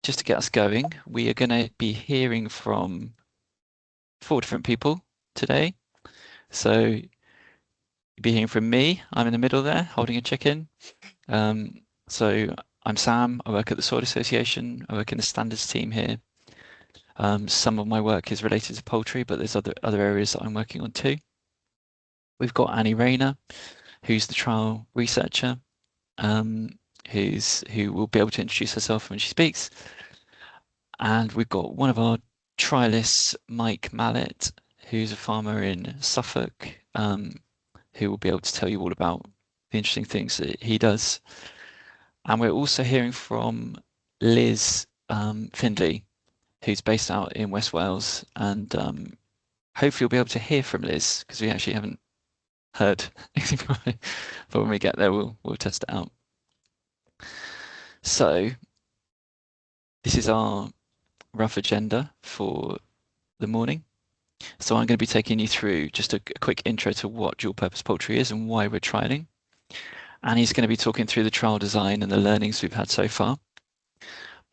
just to get us going, we are going to be hearing from 4 different people today. So you'll be hearing from me. I'm in the middle there, holding a chicken. So I'm Sam. I work at the Soil Association. I work in the standards team here. Some of my work is related to poultry, but there's other areas that I'm working on too. We've got Annie Rayner, who's the trial researcher, who will be able to introduce herself when she speaks. And we've got one of our trialists, Mike Mallett, who's a farmer in Suffolk, who will be able to tell you all about the interesting things that he does. And we're also hearing from Liz Findlay, who's based out in West Wales, and hopefully you'll be able to hear from Liz, because we actually haven't heard anything from her. But when we get there, we'll test it out. So this is our rough agenda for the morning. So I'm going to be taking you through just a quick intro to what dual purpose poultry is and why we're trialing. And he's going to be talking through the trial design and the learnings we've had so far.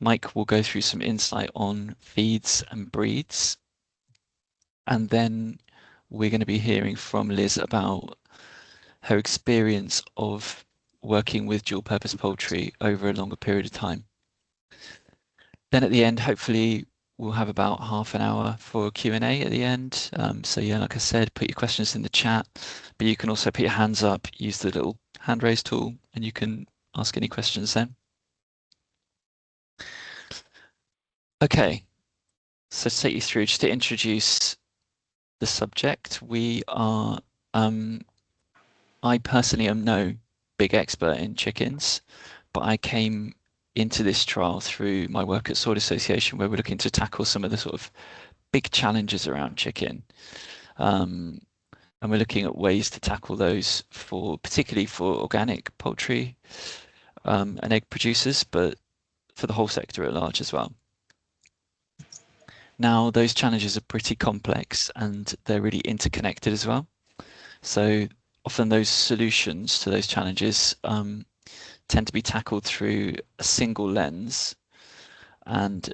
Mike will go through some insight on feeds and breeds. And then we're going to be hearing from Liz about her experience of working with dual purpose poultry over a longer period of time. Then at the end, hopefully we'll have about half an hour for Q&A at the end. So yeah, like I said, put your questions in the chat, but you can also put your hands up, use the little hand raise tool, and you can ask any questions then. Okay, so to take you through, just to introduce the subject, we are, I personally am no big expert in chickens, but I came into this trial through my work at Soil Association, where we're looking to tackle some of the sort of big challenges around chicken. And we're looking at ways to tackle those particularly for organic poultry and egg producers, but for the whole sector at large as well. Now, those challenges are pretty complex and they're really interconnected as well. So often those solutions to those challenges tend to be tackled through a single lens. And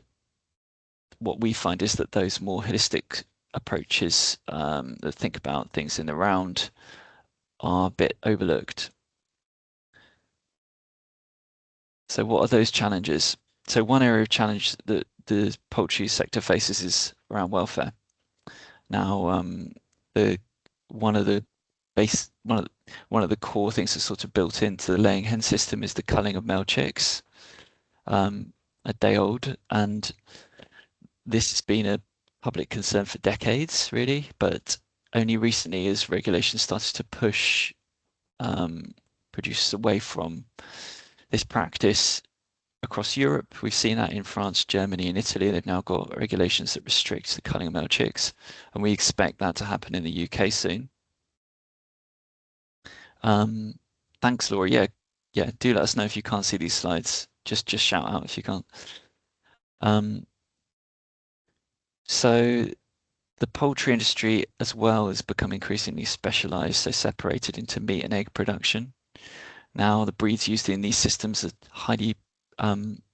what we find is that those more holistic approaches that think about things in the round are a bit overlooked. So what are those challenges? So one area of challenge that the poultry sector faces is around welfare. Now, one of the core things that's sort of built into the laying hen system is the culling of male chicks, a day old, and this has been a public concern for decades, really, but only recently has regulation started to push producers away from this practice across Europe. We've seen that in France, Germany, and Italy. They've now got regulations that restrict the culling of male chicks, and we expect that to happen in the UK soon. Thanks, Laura. Yeah, do let us know if you can't see these slides. Just shout out if you can't. So the poultry industry as well has become increasingly specialized, so separated into meat and egg production. Now the breeds used in these systems are highly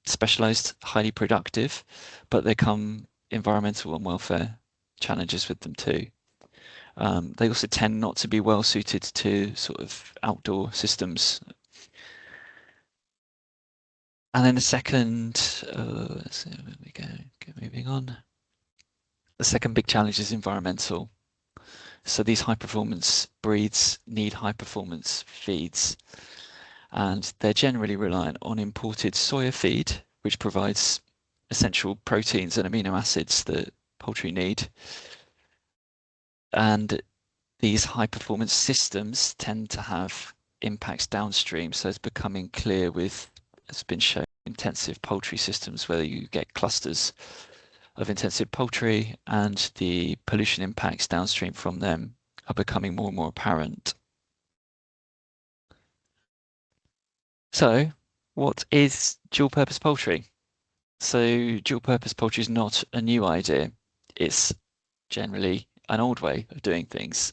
specialized, highly productive, but they come environmental and welfare challenges with them too. They also tend not to be well suited to sort of outdoor systems. And then the second, let's see, where we go moving on. The second big challenge is environmental. So these high performance breeds need high performance feeds, and they're generally reliant on imported soya feed, which provides essential proteins and amino acids that poultry need. And these high performance systems tend to have impacts downstream. So it's becoming clear it's been shown, intensive poultry systems, whether you get clusters of intensive poultry and the pollution impacts downstream from them are becoming more and more apparent. So what is dual purpose poultry? So dual purpose poultry is not a new idea. It's generally an old way of doing things,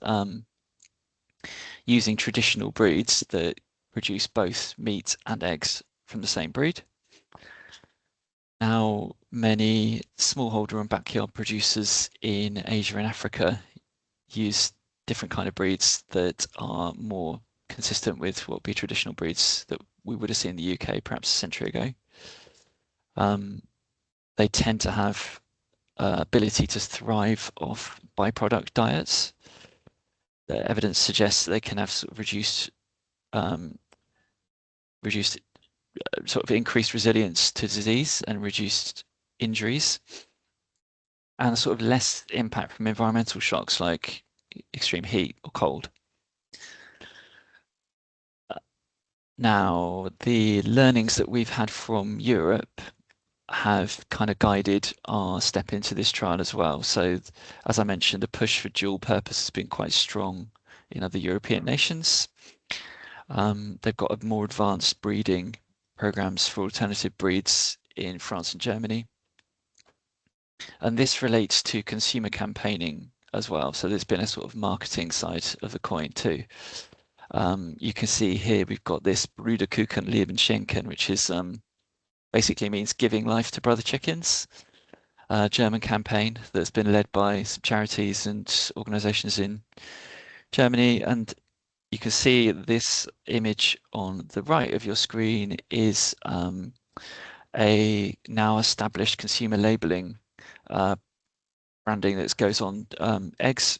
using traditional breeds that produce both meat and eggs from the same breed. Now, many smallholder and backyard producers in Asia and Africa use different kind of breeds that are more consistent with what would be traditional breeds that we would have seen in the UK perhaps a century ago. They tend to have ability to thrive off byproduct diets. The evidence suggests that they can have sort of reduced sort of increased resilience to disease and reduced injuries, and sort of less impact from environmental shocks like extreme heat or cold. Now, the learnings that we've had from Europe have kind of guided our step into this trial as well. So, as I mentioned, the push for dual purpose has been quite strong in other European nations. They've got a more advanced breeding programs for alternative breeds in France and Germany. And this relates to consumer campaigning as well. So there's been a sort of marketing side of the coin too. You can see here we've got this Bruderkuchen Leben schenken, which is basically means giving life to brother chickens. German campaign that's been led by some charities and organizations in Germany. And you can see this image on the right of your screen is a now established consumer labeling branding that goes on eggs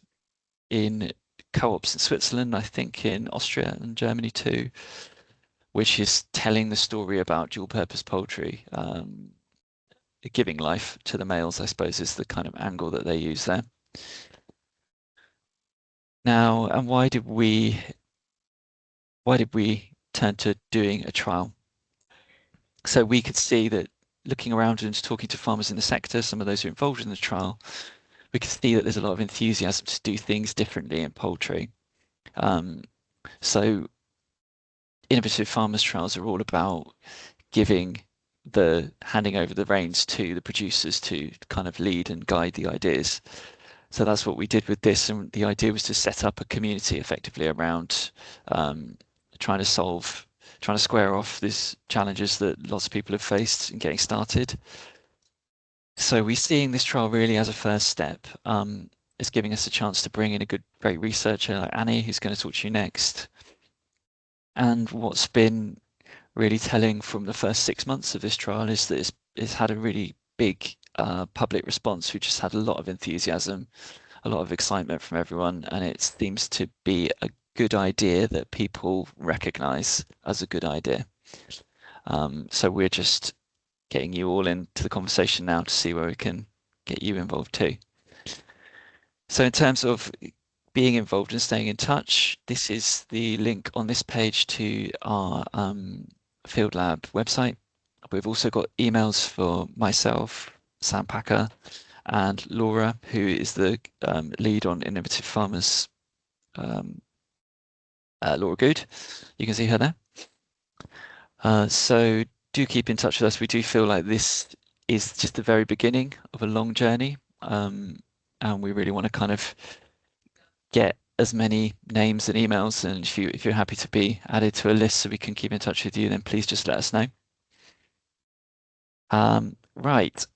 in co-ops in Switzerland, I think in Austria and Germany too, which is telling the story about dual purpose poultry. Giving life to the males, I suppose, is the kind of angle that they use there. Now, and why did we turn to doing a trial? So we could see that looking around and talking to farmers in the sector, some of those who are involved in the trial, we could see that there's a lot of enthusiasm to do things differently in poultry. So innovative farmers trials are all about handing over the reins to the producers to kind of lead and guide the ideas. So that's what we did with this, and the idea was to set up a community effectively around trying to square off these challenges that lots of people have faced in getting started. So we're seeing this trial really as a first step. It's giving us a chance to bring in a great researcher like Annie, who's going to talk to you next. And what's been really telling from the first 6 months of this trial is that it's had a really big public response. We just had a lot of enthusiasm, a lot of excitement from everyone, and it seems to be a good idea that people recognize as a good idea. So we're just getting you all into the conversation now to see where we can get you involved too. So in terms of being involved and staying in touch, this is the link on this page to our Field Lab website. We've also got emails for myself, Sam Packer, and Laura, who is the lead on Innovative Farmers, Laura Good. You can see her there. So do keep in touch with us. We do feel like this is just the very beginning of a long journey, and we really want to kind of get as many names and emails, and if you're happy to be added to a list so we can keep in touch with you, then please just let us know. Right,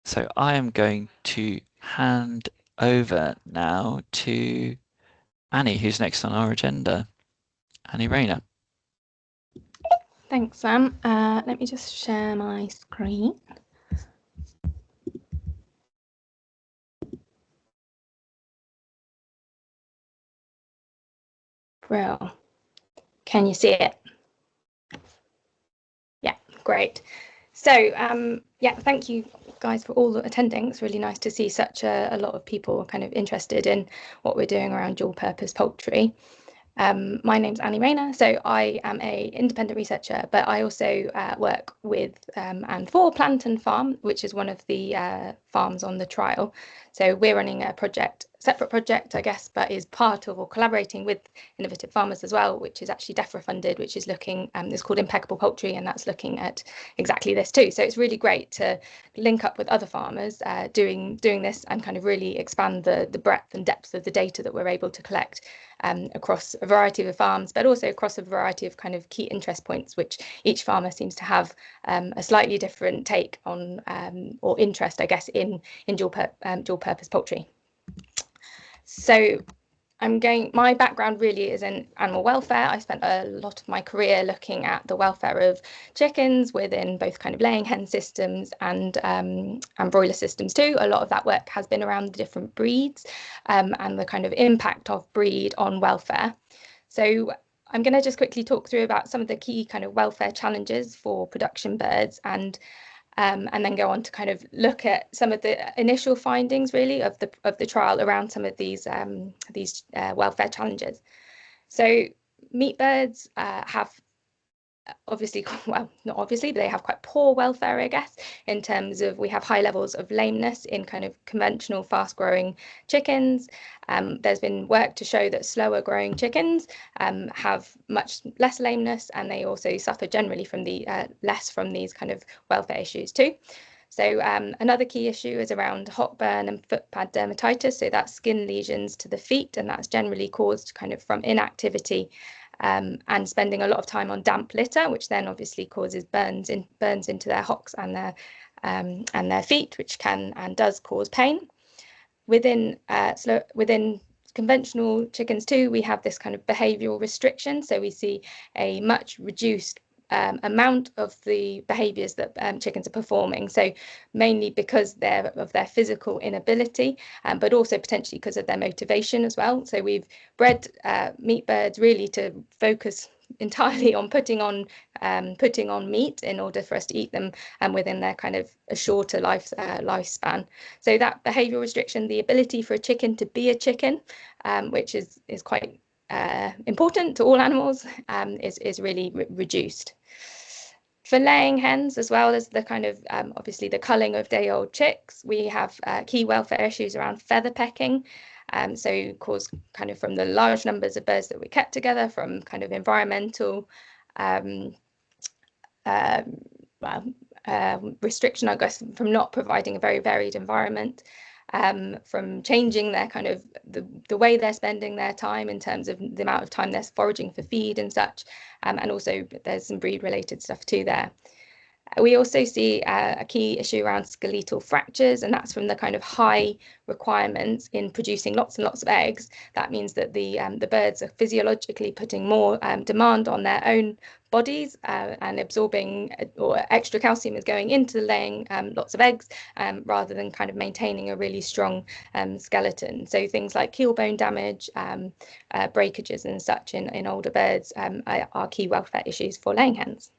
so I am going to hand over now to Annie, who's next on our agenda. Annie Rayner. Thanks, Sam. Let me just share my screen. Well, can you see it? Yeah, great. So yeah, thank you guys for all attending. It's really nice to see such a lot of people kind of interested in what we're doing around dual purpose poultry. My name's Annie Rayner, so I am an independent researcher, but I also work with and for Planton Farm, which is one of the farms on the trial. So we're running a separate project, I guess, but is part of or collaborating with Innovative Farmers as well, which is actually DEFRA funded, which is looking, it's called Impeccable Poultry, and that's looking at exactly this too. So it's really great to link up with other farmers doing this and kind of really expand the breadth and depth of the data that we're able to collect across a variety of farms, but also across a variety of kind of key interest points, which each farmer seems to have a slightly different take on or interest, I guess, in dual purpose poultry. So my background really is in animal welfare. I spent a lot of my career looking at the welfare of chickens within both kind of laying hen systems and broiler systems too. A lot of that work has been around the different breeds and the kind of impact of breed on welfare. So I'm going to just quickly talk through about some of the key kind of welfare challenges for production birds and then go on to kind of look at some of the initial findings really of the trial around some of these welfare challenges. So meat birds have obviously, well, not obviously, but they have quite poor welfare, I guess, in terms of we have high levels of lameness in kind of conventional fast growing chickens. There's been work to show that slower growing chickens have much less lameness, and they also suffer generally from the less from these kind of welfare issues too. So another key issue is around hockburn and foot pad dermatitis. So that's skin lesions to the feet, and that's generally caused kind of from inactivity and spending a lot of time on damp litter, which then obviously causes burns into their hocks and their feet, which can and does cause pain. Within conventional chickens too, we have this kind of behavioural restriction. So we see a much reduced amount of the behaviours that chickens are performing. So mainly because of their physical inability, but also potentially because of their motivation as well. So we've bred meat birds really to focus entirely on putting on meat in order for us to eat them within their kind of a shorter lifespan. So that behavioural restriction, the ability for a chicken to be a chicken, which is quite important to all animals, is really reduced. For laying hens, as well as the kind of obviously the culling of day-old chicks, we have key welfare issues around feather pecking. So caused kind of from the large numbers of birds that we kept together, from kind of environmental restriction, I guess, from not providing a very varied environment, from changing their kind of the way they're spending their time in terms of the amount of time they're foraging for feed and such, and also there's some breed related stuff too there. We also see a key issue around skeletal fractures, and that's from the kind of high requirements in producing lots and lots of eggs. That means that the birds are physiologically putting more demand on their own bodies and absorbing, or extra calcium is going into laying lots of eggs rather than kind of maintaining a really strong skeleton. So things like keel bone damage, breakages and such in older birds are key welfare issues for laying hens.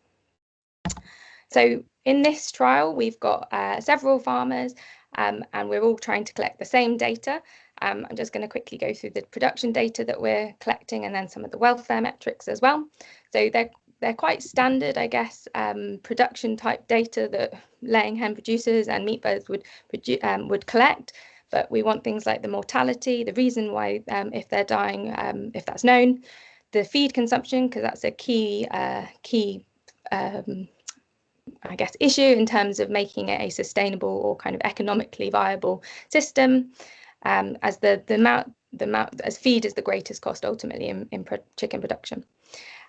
So in this trial, we've got several farmers and we're all trying to collect the same data. I'm just going to quickly go through the production data that we're collecting and then some of the welfare metrics as well. So they're quite standard, I guess, production type data that laying hen producers and meat birds would collect. But we want things like the mortality, the reason why, if they're dying, if that's known, the feed consumption, because that's a key I guess, issue in terms of making it a sustainable or kind of economically viable system, as the amount as feed is the greatest cost ultimately in chicken production.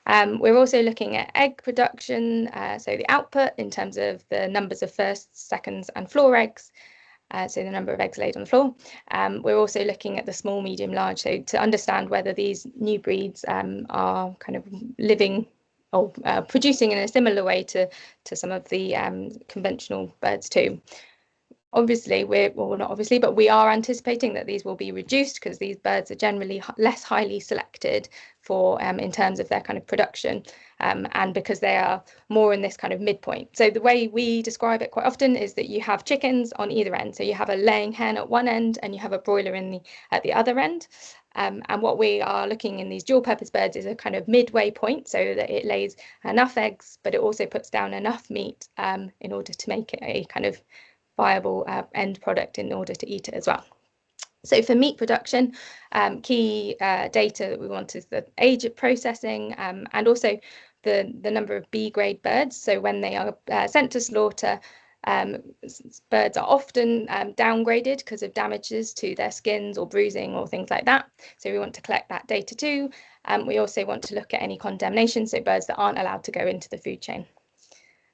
We're also looking at egg production, so the output in terms of the numbers of firsts, seconds, and floor eggs. So the number of eggs laid on the floor. We're also looking at the small, medium, large, so to understand whether these new breeds are kind of living or producing in a similar way to some of the conventional birds too. Obviously, not obviously, but we are anticipating that these will be reduced because these birds are generally less highly selected for in terms of their kind of production, and because they are more in this kind of midpoint. So the way we describe it quite often is that you have chickens on either end. So you have a laying hen at one end and you have a broiler at the other end. And what we are looking in these dual purpose birds is a kind of midway point, so that it lays enough eggs, but it also puts down enough meat in order to make it a kind of viable end product in order to eat it as well. So for meat production, key data that we want is the age of processing and also the number of B grade birds. So when they are sent to slaughter, Birds are often downgraded because of damages to their skins or bruising or things like that. So we want to collect that data too. We also want to look at any condemnation, so birds that aren't allowed to go into the food chain.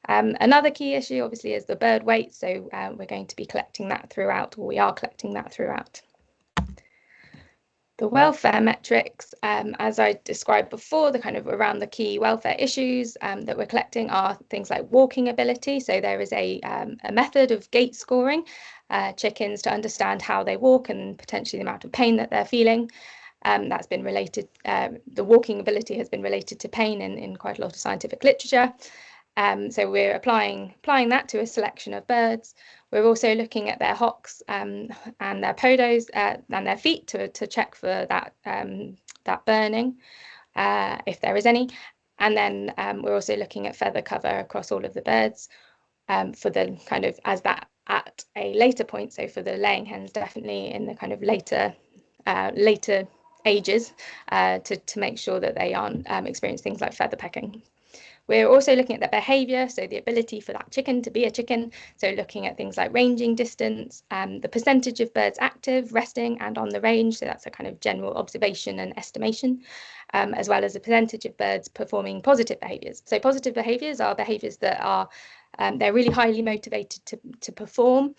Another key issue obviously is the bird weight. So we're going to be collecting that throughout, or we are collecting that throughout. The welfare metrics, as I described before, the kind of around the key welfare issues that we're collecting are things like walking ability. So there is a method of gait scoring chickens to understand how they walk and potentially the amount of pain that they're feeling. That's been related, the walking ability has been related to pain in quite a lot of scientific literature. So we're applying that to a selection of birds. We're also looking at their hocks and their podos and their feet to check for that that burning, if there is any. And then we're also looking at feather cover across all of the birds for the kind of as that at a later point. So for the laying hens, definitely in the kind of later ages to make sure that they aren't experience things like feather pecking. We're also looking at their behaviour, so the ability for that chicken to be a chicken. So looking at things like ranging distance, the percentage of birds active, resting and on the range. So that's a kind of general observation and estimation, as well as a percentage of birds performing positive behaviours. So positive behaviours are behaviours that are they're really highly motivated to perform.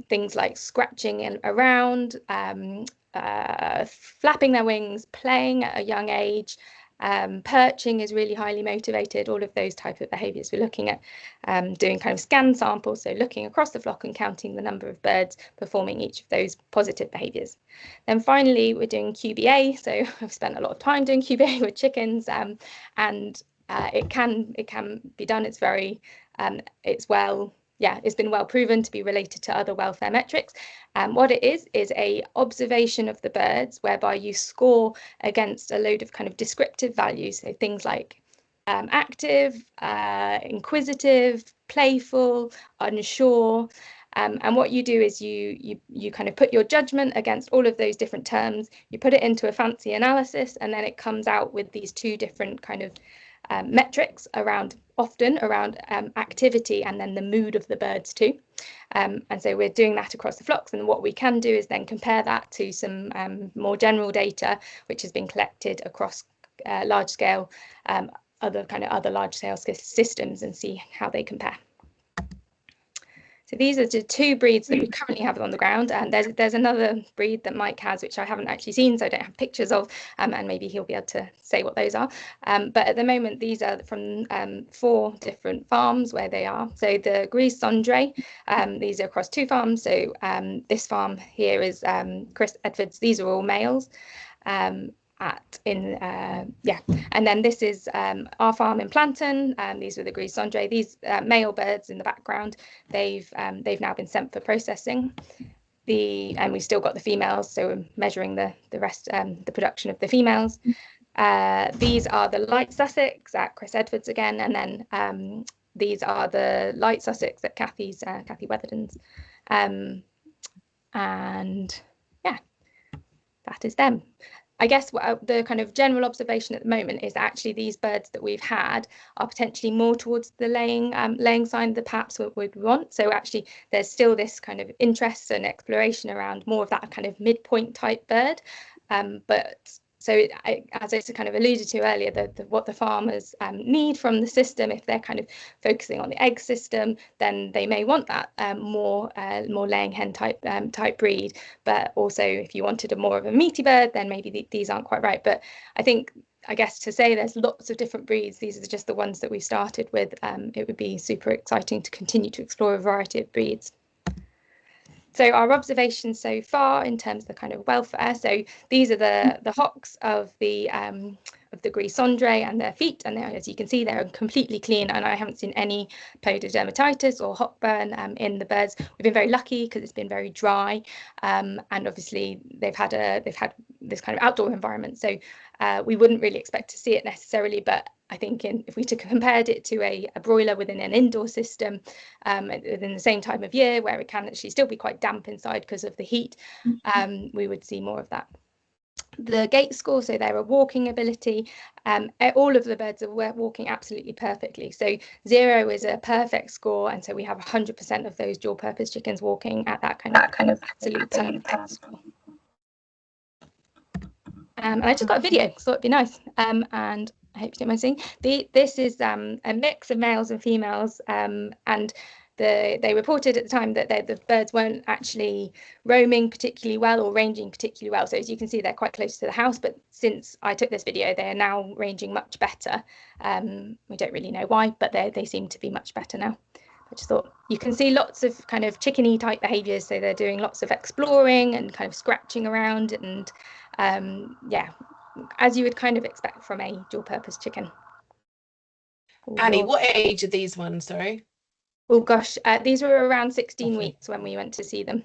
Things like scratching around, flapping their wings, playing at a young age, perching is really highly motivated, all of those type of behaviours. We're looking at doing kind of scan samples, so looking across the flock and counting the number of birds performing each of those positive behaviours. Then finally, we're doing QBA. So I've spent a lot of time doing QBA with chickens, and it can be done. It's very it's been well proven to be related to other welfare metrics. What it is a observation of the birds whereby you score against a load of kind of descriptive values, so things like active, inquisitive, playful, unsure. And what you do is you kind of put your judgment against all of those different terms, you put it into a fancy analysis, and then it comes out with these two different kind of metrics often around activity and then the mood of the birds too. And so we're doing that across the flocks, and what we can do is then compare that to some more general data which has been collected across large scale other large scale systems and see how they compare. So these are the two breeds that we currently have on the ground, and there's another breed that Mike has, which I haven't actually seen, so I don't have pictures of, and maybe he'll be able to say what those are. But at the moment, these are from 4 different farms where they are. So the Gris Cendré, these are across 2 farms. So this farm here is Chris Edwards. These are all males. And then this is our farm in Planton. These were the Gris Cendré. These male birds in the background, they've now been sent for processing. And we've still got the females, so we're measuring the rest, the production of the females. These are the light Sussex at Chris Edwards again, and then these are the light Sussex at Kathy Weatherden's. And yeah, that is them. I guess the kind of general observation at the moment is that actually these birds that we've had are potentially more towards the laying sign that perhaps we'd want. So actually there's still this kind of interest and exploration around more of that kind of midpoint type bird. But so as I kind of alluded to earlier, what the farmers need from the system, if they're kind of focusing on the egg system, then they may want that more laying hen type breed. But also, if you wanted more of a meaty bird, then maybe these aren't quite right. But I guess to say there's lots of different breeds, these are just the ones that we started with. It would be super exciting to continue to explore a variety of breeds. So our observations so far in terms of the kind of welfare, so these are the hocks of the Gris Cendré and their feet, and as you can see, they're completely clean, and I haven't seen any pododermatitis or hock burn in the birds. We've been very lucky because it's been very dry, and obviously they've had this kind of outdoor environment, so we wouldn't really expect to see it necessarily, but I think if we compared it to a broiler within an indoor system within the same time of year where it can actually still be quite damp inside because of the heat, we would see more of that. the gait score, so their walking ability, all of the birds are walking absolutely perfectly. So 0 is a perfect score, and so we have 100% of those dual purpose chickens walking at that kind of absolute perfect score. And I just got a video, so it'd be nice. And I hope you don't mind seeing. This is a mix of males and females, and they reported at the time that the birds weren't actually roaming particularly well or ranging particularly well. So as you can see, they're quite close to the house, but since I took this video, they are now ranging much better. We don't really know why, but they seem to be much better now. I just thought you can see lots of kind of chickeny type behaviours. So they're doing lots of exploring and kind of scratching around, and yeah, as you would kind of expect from a dual purpose chicken. Annie, what age are these ones, sorry? Oh gosh, these were around 16 weeks when we went to see them.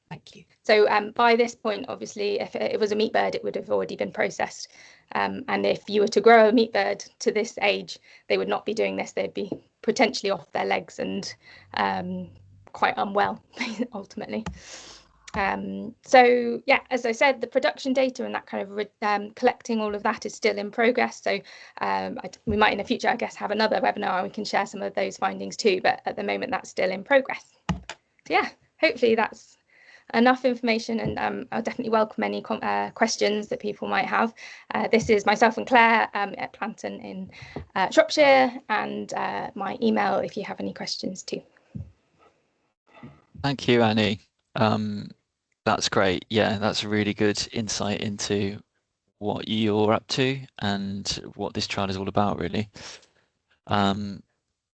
Thank you. So by this point, obviously, if it was a meat bird, it would have already been processed. And if you were to grow a meat bird to this age, they would not be doing this. They'd be potentially off their legs and quite unwell, ultimately. So yeah, as I said, the production data and that kind of collecting all of that is still in progress. So we might in the future, I guess, have another webinar and we can share some of those findings too. But at the moment, that's still in progress. So yeah, hopefully that's enough information, and I'll definitely welcome any questions that people might have. This is myself and Claire at Planton in Shropshire, and my email if you have any questions too. Thank you, Annie. That's great. Yeah, that's a really good insight into what you're up to and what this trial is all about, really.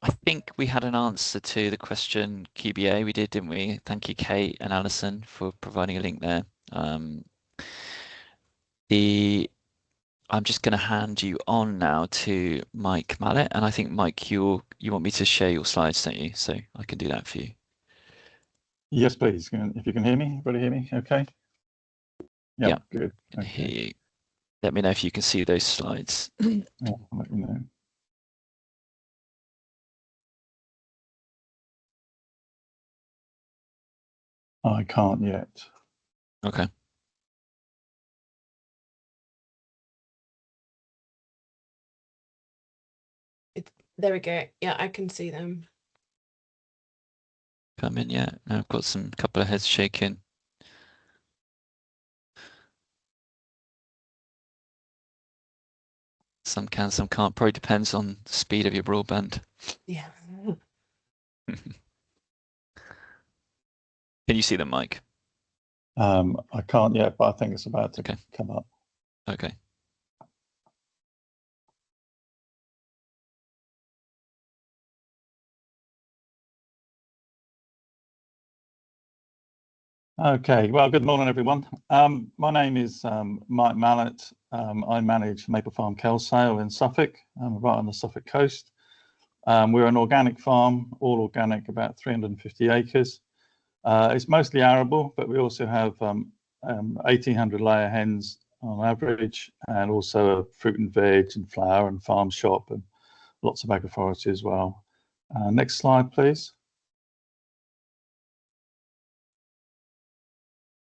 I think we had an answer to the question QBA. We did, didn't we? Thank you, Kate and Alison, for providing a link there. I'm just going to hand you on now to Mike Mallett, and I think Mike, you want me to share your slides, don't you? So I can do that for you. Yes, please. If you can hear me, everybody hear me? Okay. Yeah, good. Okay. Hear you. Let me know if you can see those slides. Yeah, I'll let you know. I can't yet. Okay. There we go. Yeah, I can see them. Come in, yeah. Now I've got some couple of heads shaking. Some can, some can't. Probably depends on the speed of your broadband. Yeah. Can you see them, Mike? I can't yet, but I think it's about to come up. Okay. Okay, well, good morning, everyone. My name is Mike Mallett. I manage Maple Farm Kelsale in Suffolk, right on the Suffolk coast. We're an organic farm, all organic, about 350 acres. It's mostly arable, but we also have 1,800 layer hens on average, and also a fruit and veg and flower and farm shop, and lots of agroforestry as well. Next slide, please.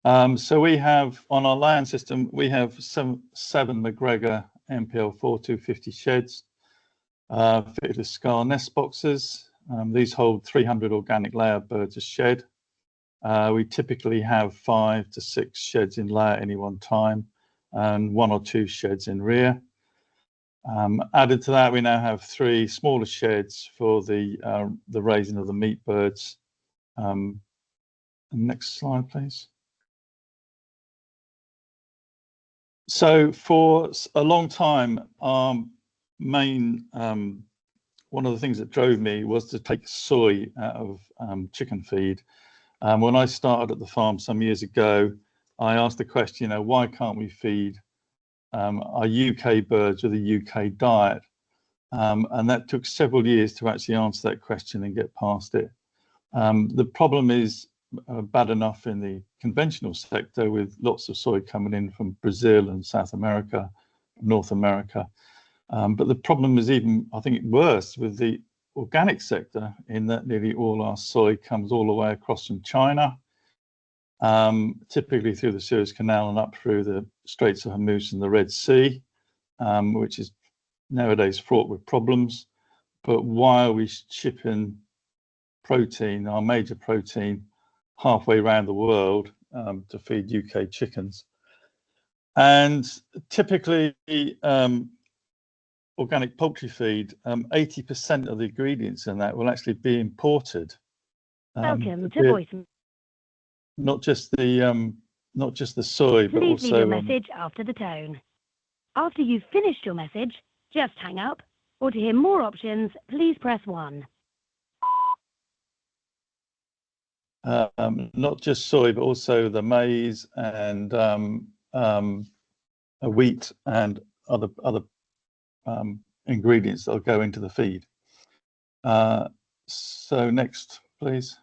So we have, on our land system, we have seven McGregor MPL 4250 sheds fitted with scar nest boxes. These hold 300 organic layer birds a shed. We typically have 5 to 6 sheds in layer at any one time, and 1 or 2 sheds in rear. Added to that, we now have 3 smaller sheds for the raising of the meat birds. Next slide, please. So for a long time, our main one of the things that drove me was to take soy out of chicken feed. When I started at the farm some years ago, I asked the question, why can't we feed our UK birds with a UK diet? And that took several years to actually answer that question and get past it. The problem is bad enough in the conventional sector, with lots of soy coming in from Brazil and South America, North America. But the problem is even, I think, worse with the organic sector, in that nearly all our soy comes all the way across from China. typically through the Suez Canal and up through the Straits of Hormuz and the Red Sea, which is nowadays fraught with problems. But why are we shipping protein, our major protein, halfway around the world to feed UK chickens? And typically, organic poultry feed, 80% of the ingredients in that will actually be imported. Welcome to voice. Not just the soy, but Please also leave your message after the tone. After you've finished your message, just hang up, or to hear more options, please press 1. Not just soy, but also the maize and wheat and other ingredients that'll go into the feed. So next, please.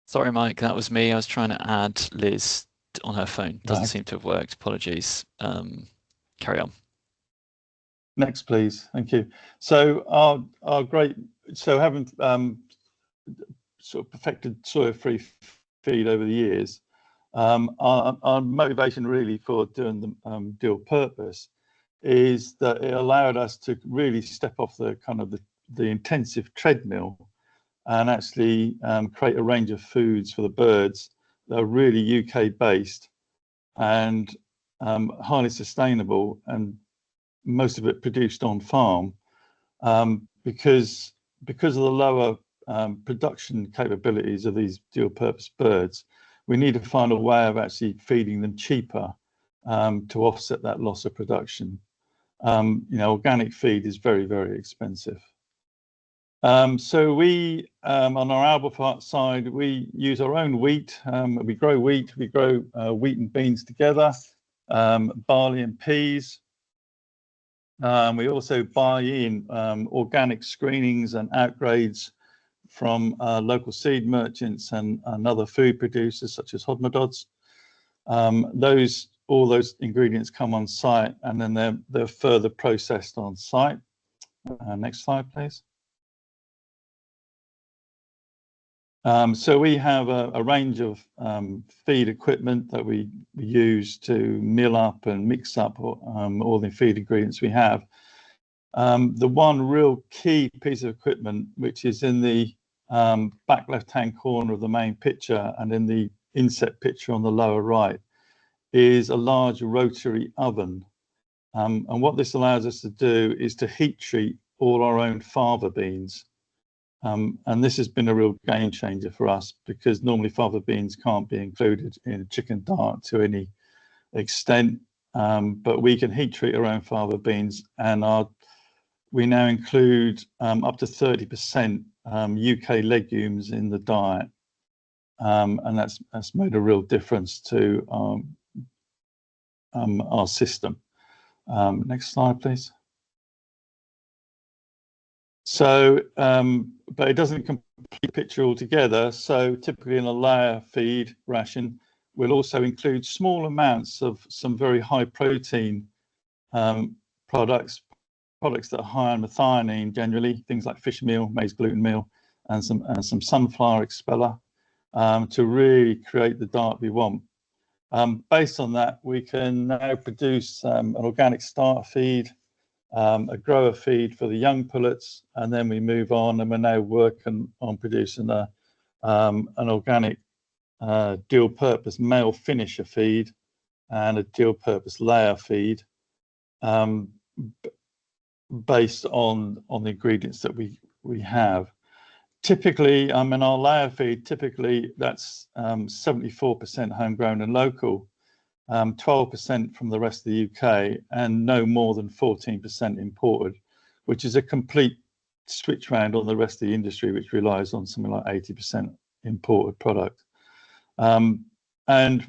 Sorry, Mike, that was me. I was trying to add Liz on her phone. Doesn't seem to have worked. Apologies. Carry on. Next, please. Thank you. So having sort of perfected soy-free feed over the years, our motivation really for doing the dual purpose is that it allowed us to really step off the kind of the intensive treadmill and actually create a range of foods for the birds that are really UK based and highly sustainable, and most of it produced on farm, because of the lower production capabilities of these dual purpose birds. We need to find a way of actually feeding them cheaper to offset that loss of production. Organic feed is very, very expensive. So we, on our Albert side, we use our own wheat. We grow wheat. We grow wheat and beans together, barley and peas. We also buy in organic screenings and outgrades from local seed merchants and other food producers such as Hodmedods. All those ingredients come on site, and then they're further processed on site. Next slide, please. So we have a range of feed equipment that we use to mill up and mix up all the feed ingredients we have. The one real key piece of equipment, which is in the back left-hand corner of the main picture and in the inset picture on the lower right, is a large rotary oven. And what this allows us to do is to heat treat all our own fava beans. And this has been a real game changer for us, because normally fava beans can't be included in a chicken diet to any extent, but we can heat treat our own fava beans, and we now include up to 30% UK legumes in the diet, and that's made a real difference to our system. Next slide, please. So, but it doesn't complete the picture altogether. So typically in a layer feed ration, we'll also include small amounts of some very high protein products that are high on methionine, generally things like fish meal, maize gluten meal, and some sunflower expeller, to really create the diet we want. Based on that, we can now produce an organic starter feed, a grower feed for the young pullets, and then we move on, and we're now working on producing an organic dual purpose male finisher feed and a dual purpose layer feed, based on the ingredients that we have. Typically, in our layer feed, that's 74% homegrown and local, 12% from the rest of the UK, and no more than 14% imported, which is a complete switch round on the rest of the industry, which relies on something like 80% imported product. And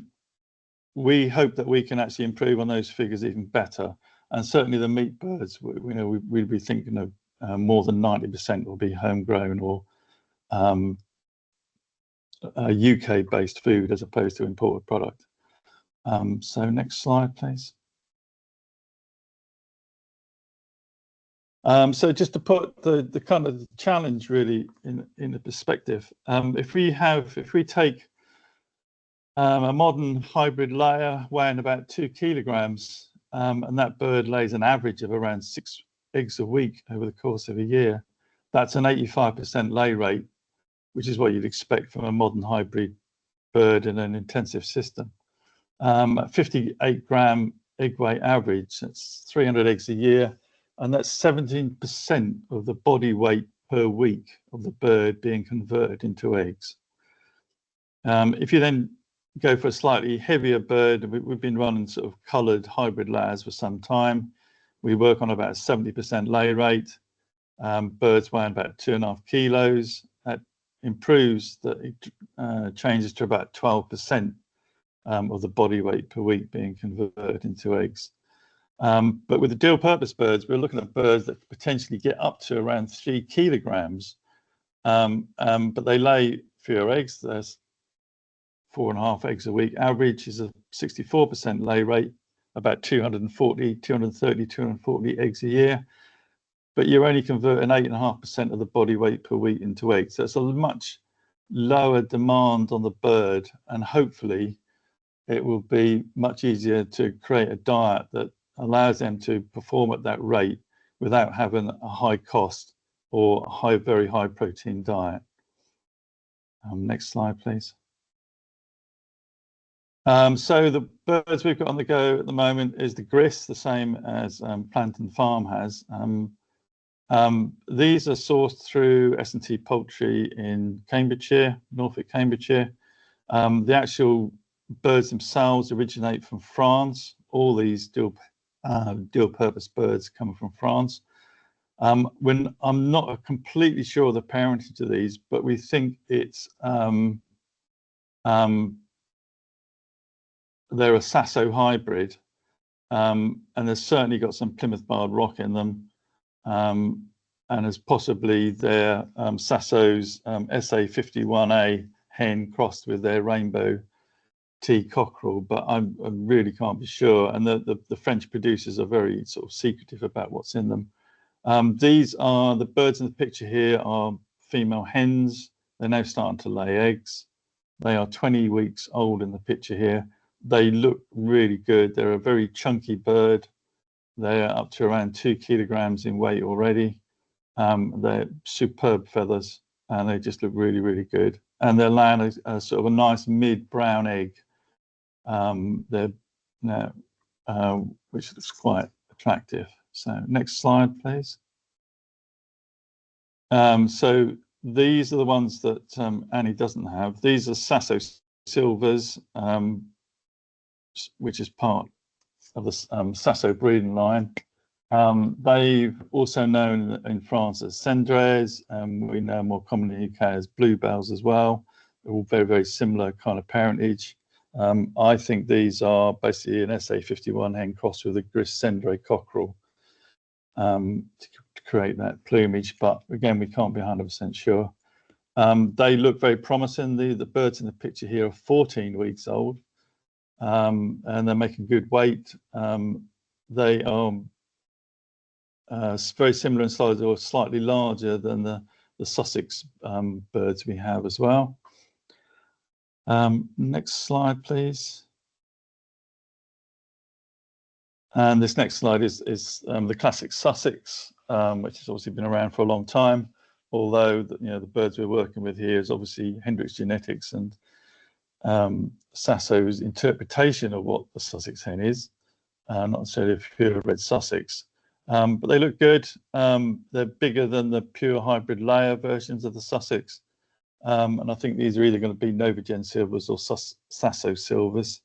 we hope that we can actually improve on those figures even better. And certainly the meat birds, we'd be thinking of more than 90% will be homegrown or UK-based food as opposed to imported product. So next slide, please. So just to put the kind of challenge really in a perspective, if we take A modern hybrid layer weighing about 2 kilograms, and that bird lays an average of around 6 eggs a week over the course of a year. That's an 85% lay rate, which is what you'd expect from a modern hybrid bird in an intensive system. 58-gram egg weight average, that's 300 eggs a year, and that's 17% of the body weight per week of the bird being converted into eggs. If you then go for a slightly heavier bird, we've been running sort of coloured hybrid layers for some time. We work on about a 70% lay rate. Birds weighing about 2.5 kilos. That improves, that it changes to about 12% of the body weight per week being converted into eggs. But with the dual purpose birds, we're looking at birds that potentially get up to around 3 kilograms, but they lay fewer eggs. There's 4.5 eggs a week. Average is a 64% lay rate, about 240 eggs a year. But you're only converting 8.5% of the body weight per week into eggs. So it's a much lower demand on the bird, and hopefully it will be much easier to create a diet that allows them to perform at that rate without having a high cost or a very high protein diet. Next slide, please. So the birds we've got on the go at the moment is the gris, the same as Planton Farm has. These are sourced through S&T Poultry in Cambridgeshire, Norfolk, Cambridgeshire. The actual birds themselves originate from France. All these dual purpose birds come from France. When I'm not completely sure of the parentage of these, but we think it's they're a Sasso hybrid, and there's certainly got some Plymouth Barred Rock in them, and as possibly their Sasso's SA51A hen crossed with their rainbow tea cockerel, but I really can't be sure. And the French producers are very sort of secretive about what's in them. These are the birds in the picture here are female hens. They're now starting to lay eggs. They are 20 weeks old in the picture here. They look really good. They're a very chunky bird. They're up to around 2 kilograms in weight already. They're superb feathers, and they just look really, really good. And they're laying a sort of a nice mid-brown egg. They're now, which looks quite attractive. So next slide, please. So these are the ones that Annie doesn't have. These are Sasso Silvers, which is part of the Sasso breeding line. They've also known in France as Cendres, we know more commonly in the UK as bluebells as well. They're all very, very similar kind of parentage. I think these are basically an SA51 hen crossed with a gris cendre cockerel to create that plumage, but again, we can't be 100% sure. They look very promising. The birds in the picture here are 14 weeks old, and they're making good weight. They are very similar in size or slightly larger than the Sussex birds we have as well. Next slide, please. And this next slide is the classic Sussex, which has obviously been around for a long time. Although the birds we're working with here is obviously Hendrix genetics and Sasso's interpretation of what the Sussex hen is, not necessarily a pure red Sussex. But they look good. They're bigger than the pure hybrid layer versions of the Sussex. And I think these are either going to be Novagen Silvers or Sasso Silvers.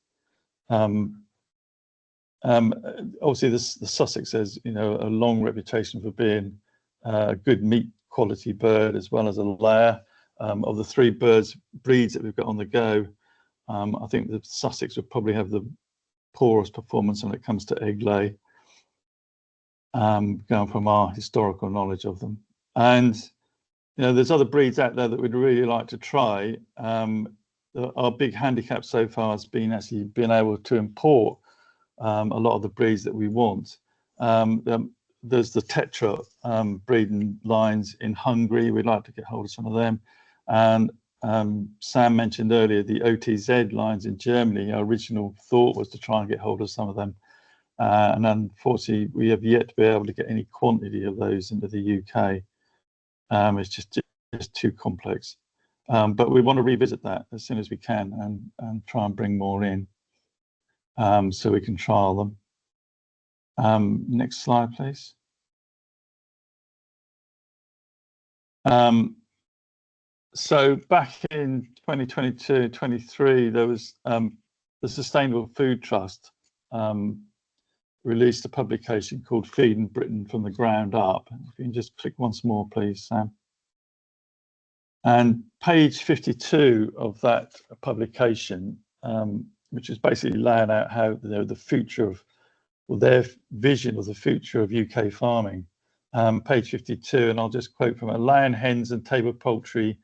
Obviously, the Sussex has a long reputation for being a good meat quality bird as well as a layer. Of the three breeds that we've got on the go, I think the Sussex would probably have the poorest performance when it comes to egg lay, going from our historical knowledge of them. And there's other breeds out there that we'd really like to try. Our big handicap so far has been actually being able to import a lot of the breeds that we want. There's the Tetra breeding lines in Hungary. We'd like to get hold of some of them. And Sam mentioned earlier the OTZ lines in Germany. Our original thought was to try and get hold of some of them. And unfortunately, we have yet to be able to get any quantity of those into the UK. It's just too complex. But we want to revisit that as soon as we can and try and bring more in so we can trial them. Next slide, please. So back in 2022-23, there was the Sustainable Food Trust released a publication called Feeding Britain from the Ground Up. If you can just click once more, please, Sam. And page 52 of that publication, which is basically laying out how the future of, well, their vision of the future of UK farming. Page 52, and I'll just quote from it: "Laying hens and table poultry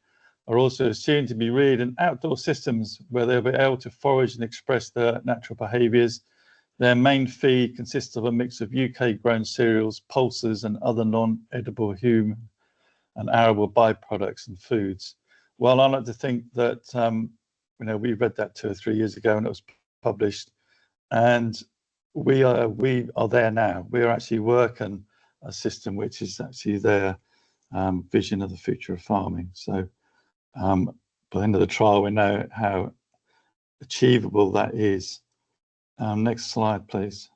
are also assumed to be reared in outdoor systems where they'll be able to forage and express their natural behaviours. Their main feed consists of a mix of UK-grown cereals, pulses, and other non-edible human and arable byproducts and foods." Well, I like to think that we read that 2 or 3 years ago and it was published, and we are there now. We are actually working a system which is actually their vision of the future of farming. So by the end of the trial, we know how achievable that is. Next slide, please.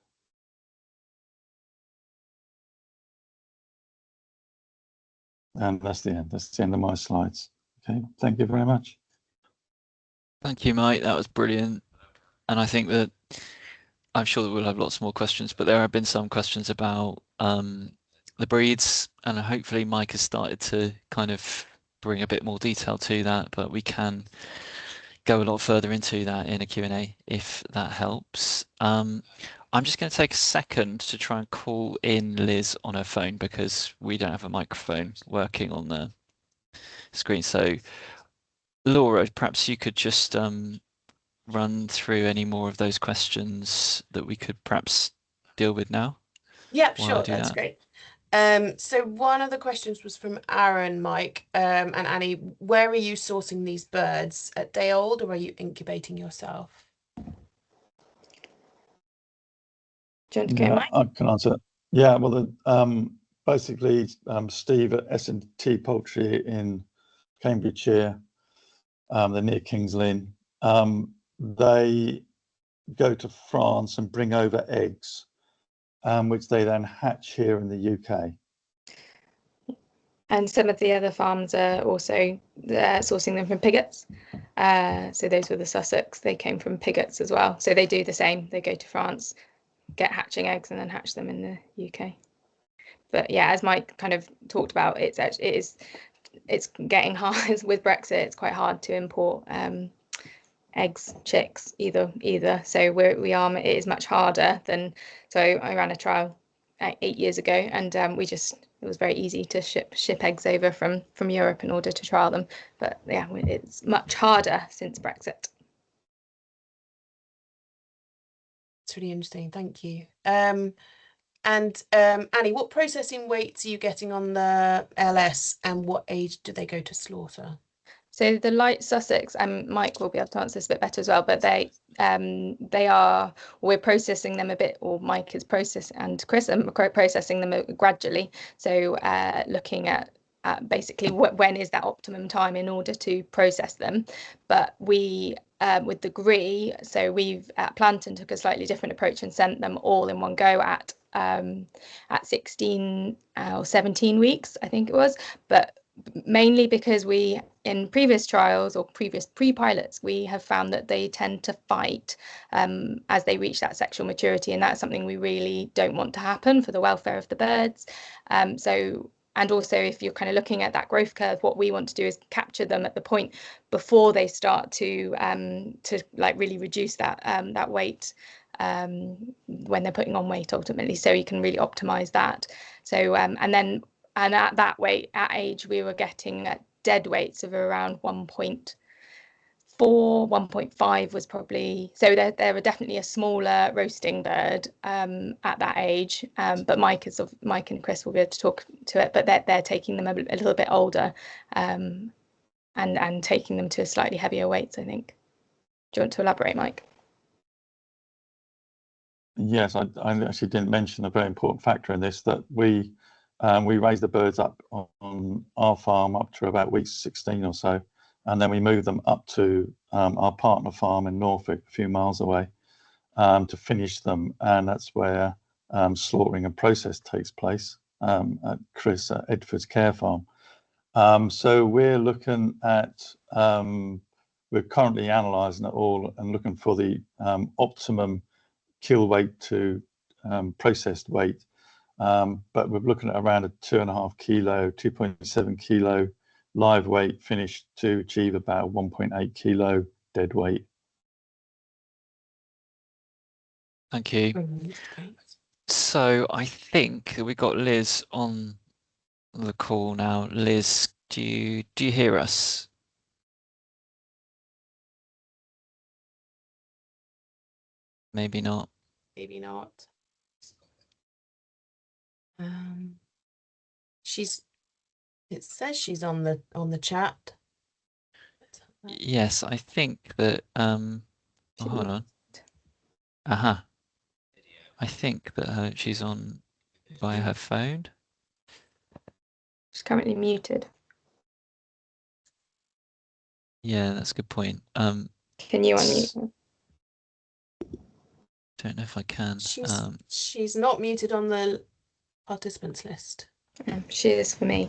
And that's the end. That's the end of my slides. Okay, thank you very much. Thank you, Mike. That was brilliant. And I think that I'm sure that we'll have lots more questions, but there have been some questions about the breeds, and hopefully Mike has started to kind of bring a bit more detail to that, but we can go a lot further into that in a Q&A if that helps. I'm just going to take a second to try and call in Liz on her phone because we don't have a microphone working on the screen. So Laura, perhaps you could just run through any more of those questions that we could perhaps deal with now. Yep, sure, that's great. So one of the questions was from Aaron, Mike, and Annie. Where are you sourcing these birds? At day old, or are you incubating yourself? Do you want to go, Mike? I can answer. Yeah, well, basically, Steve at S&T Poultry in Cambridgeshire, they're near King's Lynn. They go to France and bring over eggs, which they then hatch here in the UK. And some of the other farms are also sourcing them from pigots. So those were the Sussex. They came from pigots as well. So they do the same. They go to France, get hatching eggs, and then hatch them in the UK. But yeah, as Mike kind of talked about, it's getting hard with Brexit. It's quite hard to import eggs, chicks, either. So it is much harder than. So I ran a trial 8 years ago, and it was very easy to ship eggs over from Europe in order to trial them. But yeah, it's much harder since Brexit. It's really interesting, thank you. And Annie, what processing weights are you getting on the LS, and what age do they go to slaughter? So the light Sussex, and Mike will be able to answer this a bit better as well, but we're processing them a bit, or Mike is processing, and Chris are processing them gradually. So looking at basically when is that optimum time in order to process them. But we, with the GRI, so we've at Planton took a slightly different approach and sent them all in one go at 16 or 17 weeks, I think it was, but mainly because we, in previous trials or previous pre-pilots, we have found that they tend to fight as they reach that sexual maturity, and that's something we really don't want to happen for the welfare of the birds. And also, if you're kind of looking at that growth curve, what we want to do is capture them at the point before they start to like really reduce that weight when they're putting on weight ultimately. So you can really optimize that. So and at that age, we were getting dead weights of around 1.4, 1.5 was probably, so they're definitely a smaller roasting bird at that age. But Mike and Chris will be able to talk to it, but they're taking them a little bit older. and taking them to slightly heavier weights, I think. Do you want to elaborate, Mike? Yes, I actually didn't mention a very important factor in this, that we raise the birds up on our farm up to about week 16 or so, and then we move them up to our partner farm in Norfolk, a few miles away, to finish them, and that's where slaughtering and process takes place at Chris at Edford's Care Farm. So we're looking at, we're currently analysing it all and looking for the optimum kill weight to processed weight. But we're looking at around a 2.5 kilo, 2.7 kilo live weight finished to achieve about 1.8 kilo dead weight. Thank you. Great. So I think we got Liz on the call now. Liz, do you hear us? Maybe not. Maybe not. It says she's on the chat. Yes, I think that oh, hold on. Aha. I think that she's on via her phone. She's currently muted. Yeah, that's a good point. Can you unmute her? Don't know if I can. She's not muted on the participants list. She is for me.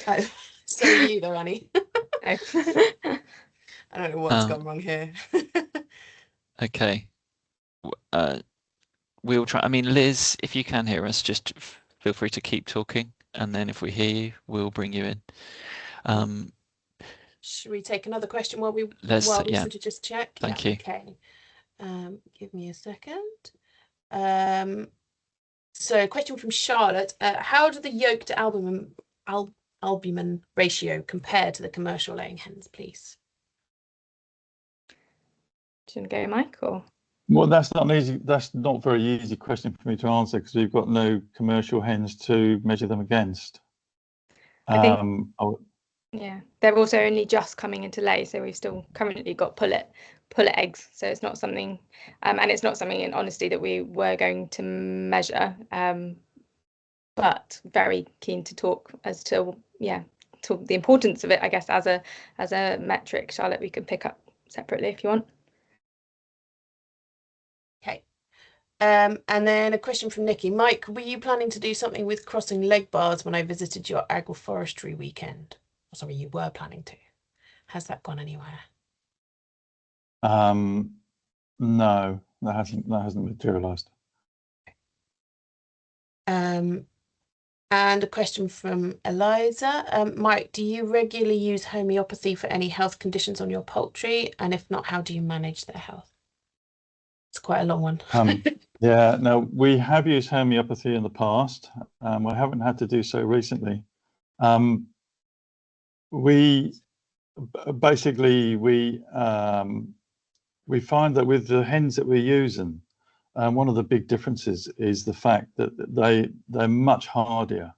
Oh, so are you though, Annie. Oh. I don't know what's gone wrong here. Okay. We'll try. I mean, Liz, if you can hear us, just feel free to keep talking, and then if we hear you, we'll bring you in. Should we take another question while we yeah. sort of just check? Thank you. Okay. Give me a second. So a question from Charlotte. How do the yolk to albumin ratio compare to the commercial laying hens, please? Do you want to go, Mike? Or? Well, that's not a very easy question for me to answer, because we've got no commercial hens to measure them against. I think, yeah, they're also only just coming into lay, so we've still currently got pullet eggs, so it's not something, and it's not something in honesty that we were going to measure, but very keen to talk as to the importance of it, I guess, as a metric. Charlotte, we can pick up separately if you want. Okay. And then a question from Nikki. Mike, were you planning to do something with crossing leg bars when I visited your agroforestry weekend? Oh, sorry, you were planning to. Has that gone anywhere? No, that hasn't materialised. And a question from Eliza. Mike, do you regularly use homeopathy for any health conditions on your poultry? And if not, how do you manage their health? It's quite a long one. Yeah, no, we have used homeopathy in the past. We haven't had to do so recently. We find that with the hens that we're using, one of the big differences is the fact that they're much hardier.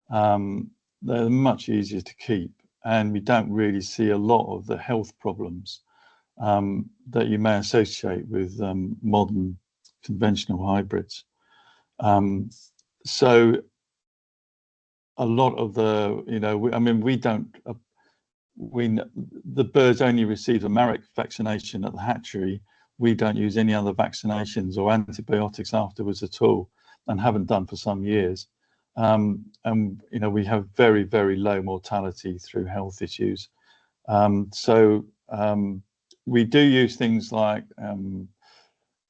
They're much easier to keep, and we don't really see a lot of the health problems that you may associate with modern conventional hybrids. So a lot of the, the birds only receive a Marek vaccination at the hatchery. We don't use any other vaccinations or antibiotics afterwards at all, and haven't done for some years. And we have very, very low mortality through health issues. So we do use things like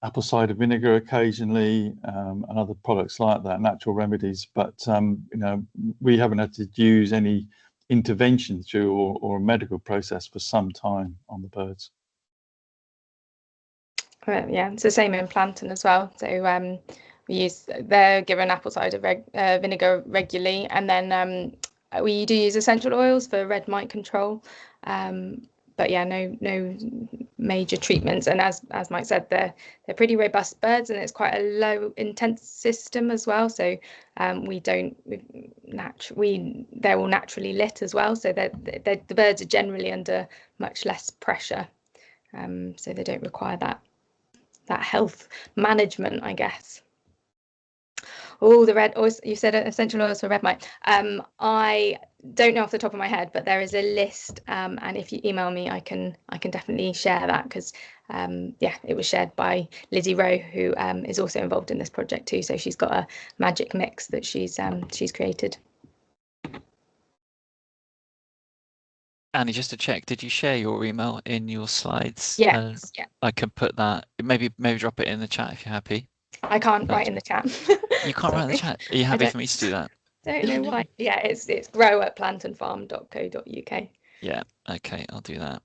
apple cider vinegar occasionally, and other products like that, natural remedies. But we haven't had to use any intervention through or a medical process for some time on the birds. Yeah, it's the same in Planton as well. So they're given apple cider vinegar regularly, and then we do use essential oils for red mite control. But yeah, no major treatments. And as Mike said, they're pretty robust birds, and it's quite a low intense system as well. So they're all naturally lit as well. So the birds are generally under much less pressure. So they don't require that health management, I guess. Oh, the red oils, you said essential oils for red mite. I don't know off the top of my head, but there is a list, and if you email me, I can definitely share that, because yeah, it was shared by Lizzie Rowe, who is also involved in this project too. So she's got a magic mix that she's created. Annie, just to check, did you share your email in your slides? Yeah, yeah. I can put that, maybe drop it in the chat if you're happy. I can't write in the chat. You can't write in the chat. Are you happy for me to do that? Don't know why. Yeah, it's grow@plantonfarm.co.uk. Yeah, okay, I'll do that.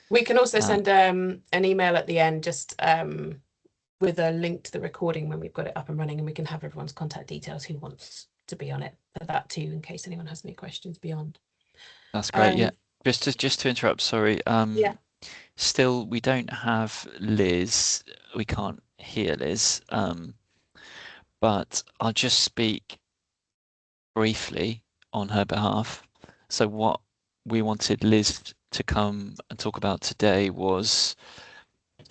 We can also send an email at the end, just with a link to the recording when we've got it up and running, and we can have everyone's contact details who wants to be on it for that too, in case anyone has any questions beyond. That's great. Yeah, just to interrupt. Sorry. Yeah. Still, we don't have Liz. We can't hear Liz. But I'll just speak briefly on her behalf. So what we wanted Liz to come and talk about today was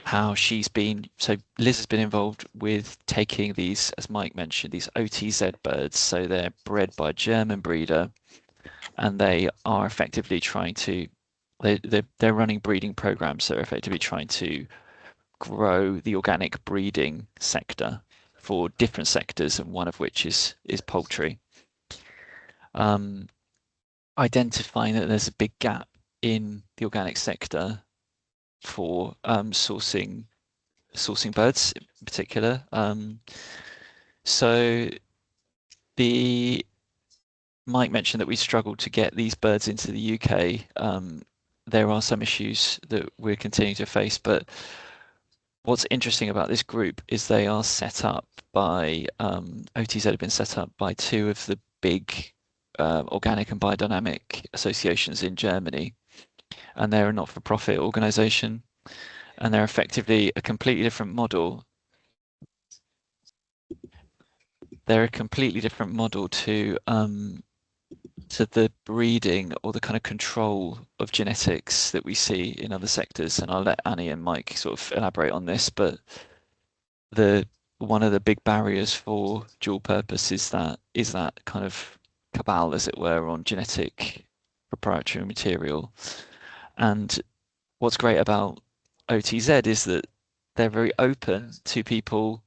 how she's been. So Liz has been involved with taking these, as Mike mentioned, these OTZ birds. So they're bred by a German breeder, and they are effectively trying to. They're running breeding programs that are effectively trying to grow the organic breeding sector for different sectors, and one of which is poultry. Identifying that there's a big gap in the organic sector for sourcing birds in particular. So Mike mentioned that we struggled to get these birds into the UK. There are some issues that we're continuing to face, but what's interesting about this group is they are set up by OTZ have been set up by two of the big organic and biodynamic associations in Germany, and they're a not-for-profit organization, and they're effectively a completely different model. They're a completely different model to the breeding or the kind of control of genetics that we see in other sectors. And I'll let Annie and Mike sort of elaborate on this, but one of the big barriers for dual purpose is that kind of cabal, as it were, on genetic proprietary material. And what's great about OTZ is that they're very open to people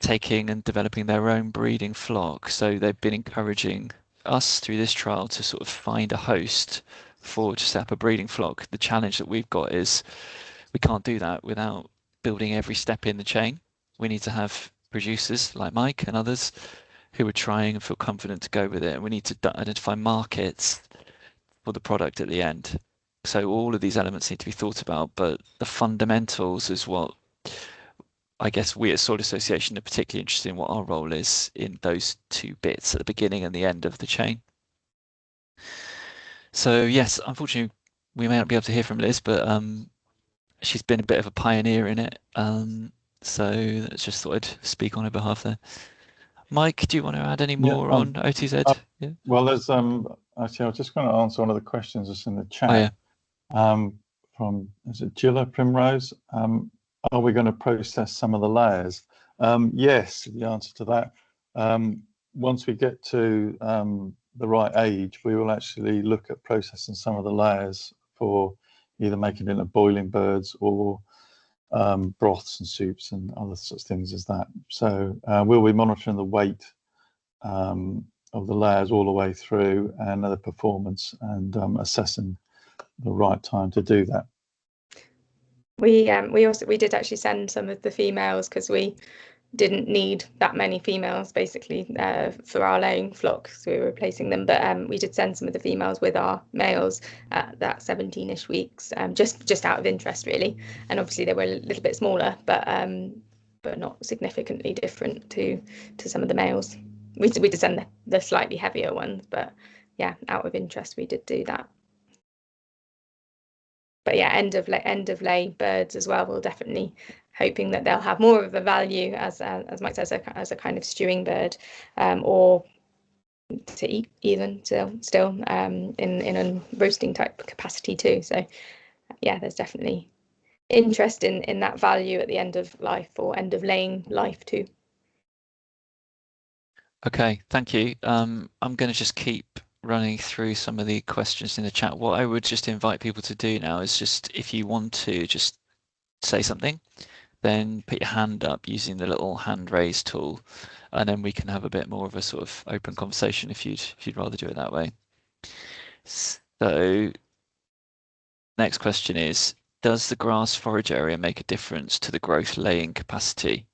taking and developing their own breeding flock. So they've been encouraging us through this trial to sort of find a host to set up a breeding flock. The challenge that we've got is we can't do that without building every step in the chain. We need to have producers like Mike and others who are trying and feel confident to go with it. And we need to identify markets for the product at the end. So all of these elements need to be thought about, but the fundamentals is what I guess we at Soil Association are particularly interested in, what our role is in those two bits at the beginning and the end of the chain. So yes, unfortunately, we may not be able to hear from Liz, but she's been a bit of a pioneer in it. So I just thought I'd speak on her behalf there. Mike, do you want to add any more on OTZ? Yeah. Well, there's actually, I was just going to answer one of the questions that's in the chat. Oh, yeah. From, is it Gilla Primrose? Are we going to process some of the layers? Yes, the answer to that. Once we get to the right age, we will actually look at processing some of the layers for either making it into boiling birds or broths and soups and other such things as that. So we'll be monitoring the weight of the layers all the way through and the performance, and assessing the right time to do that. We did actually send some of the females, because we didn't need that many females basically for our laying flock, so we were replacing them. But we did send some of the females with our males at that 17-ish weeks, just out of interest really. And obviously they were a little bit smaller, but not significantly different to some of the males. We did send the slightly heavier ones, but yeah, out of interest we did do that. yeah, end of lay birds as well. We're definitely hoping that they'll have more of a value as Mike says, as a kind of stewing bird, or to eat even still in a roasting type capacity too. So yeah, there's definitely interest in that value at the end of life or end of laying life too. Okay, thank you. I'm going to just keep running through some of the questions in the chat. What I would just invite people to do now is just, if you want to just say something, then put your hand up using the little hand raise tool, and then we can have a bit more of a sort of open conversation if you'd rather do it that way. So next question is, does the grass forage area make a difference to the growth laying capacity?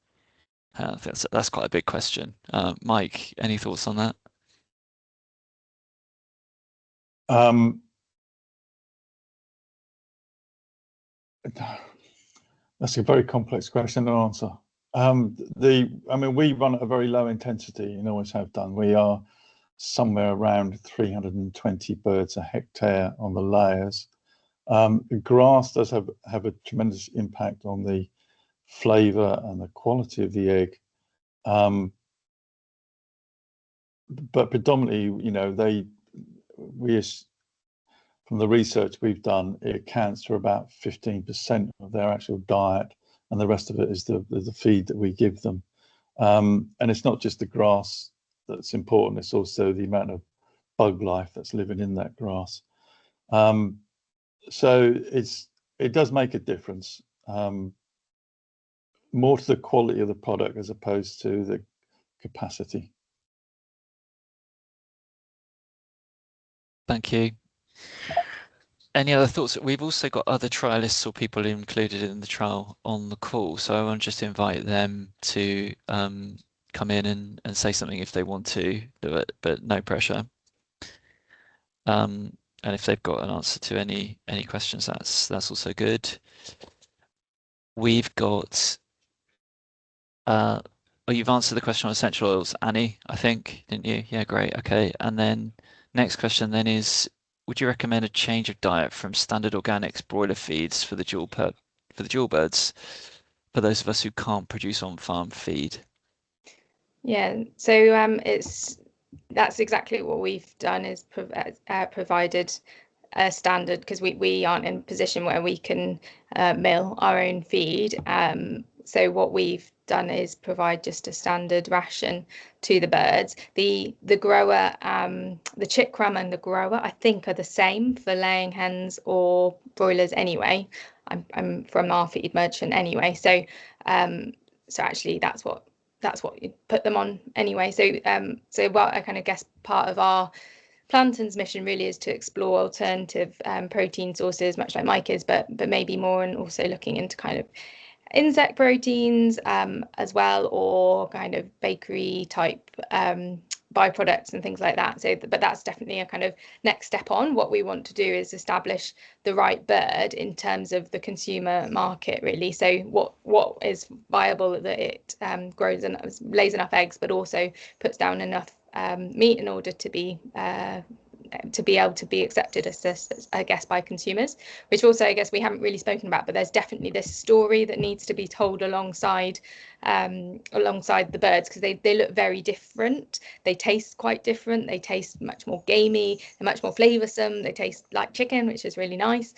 That's quite a big question. Mike, any thoughts on that? That's a very complex question to answer. I mean, we run at a very low intensity and always have done. We are somewhere around 320 birds a hectare on the layers. Grass does have a tremendous impact on the flavour and the quality of the egg. But predominantly, from the research we've done, it accounts for about 15% of their actual diet, and the rest of it is the feed that we give them. And it's not just the grass that's important, it's also the amount of bug life that's living in that grass. So it does make a difference, more to the quality of the product as opposed to the capacity. Thank you. Any other thoughts? We've also got other trialists or people included in the trial on the call, so I want to just invite them to come in and say something if they want to, but no pressure. And if they've got an answer to any questions, that's also good. We've got you've answered the question on essential oils, Annie, I think, didn't you? Yeah, great. Okay. And then next question then is, would you recommend a change of diet from standard organics broiler feeds for the dual birds for those of us who can't produce on-farm feed? Yeah, so that's exactly what we've done, is provided a standard, because we aren't in a position where we can mill our own feed. So what we've done is provide just a standard ration to the birds. The grower, the chick crumb and the grower, I think, are the same for laying hens or broilers anyway. I'm from our feed merchant anyway, so actually that's what you put them on anyway. So what I kind of guess part of our Planton's mission really is to explore alternative protein sources, much like Mike is, but maybe more, and also looking into kind of insect proteins as well, or kind of bakery type byproducts and things like that. So, but that's definitely a kind of next step on. What we want to do is establish the right bird in terms of the consumer market, really. So what is viable, that it grows and lays enough eggs, but also puts down enough meat in order to be able to be accepted as I guess, by consumers, which also I guess we haven't really spoken about, but there's definitely this story that needs to be told alongside the birds, because they look very different. They taste quite different. They taste much more gamey, they're much more flavoursome, they taste like chicken, which is really nice.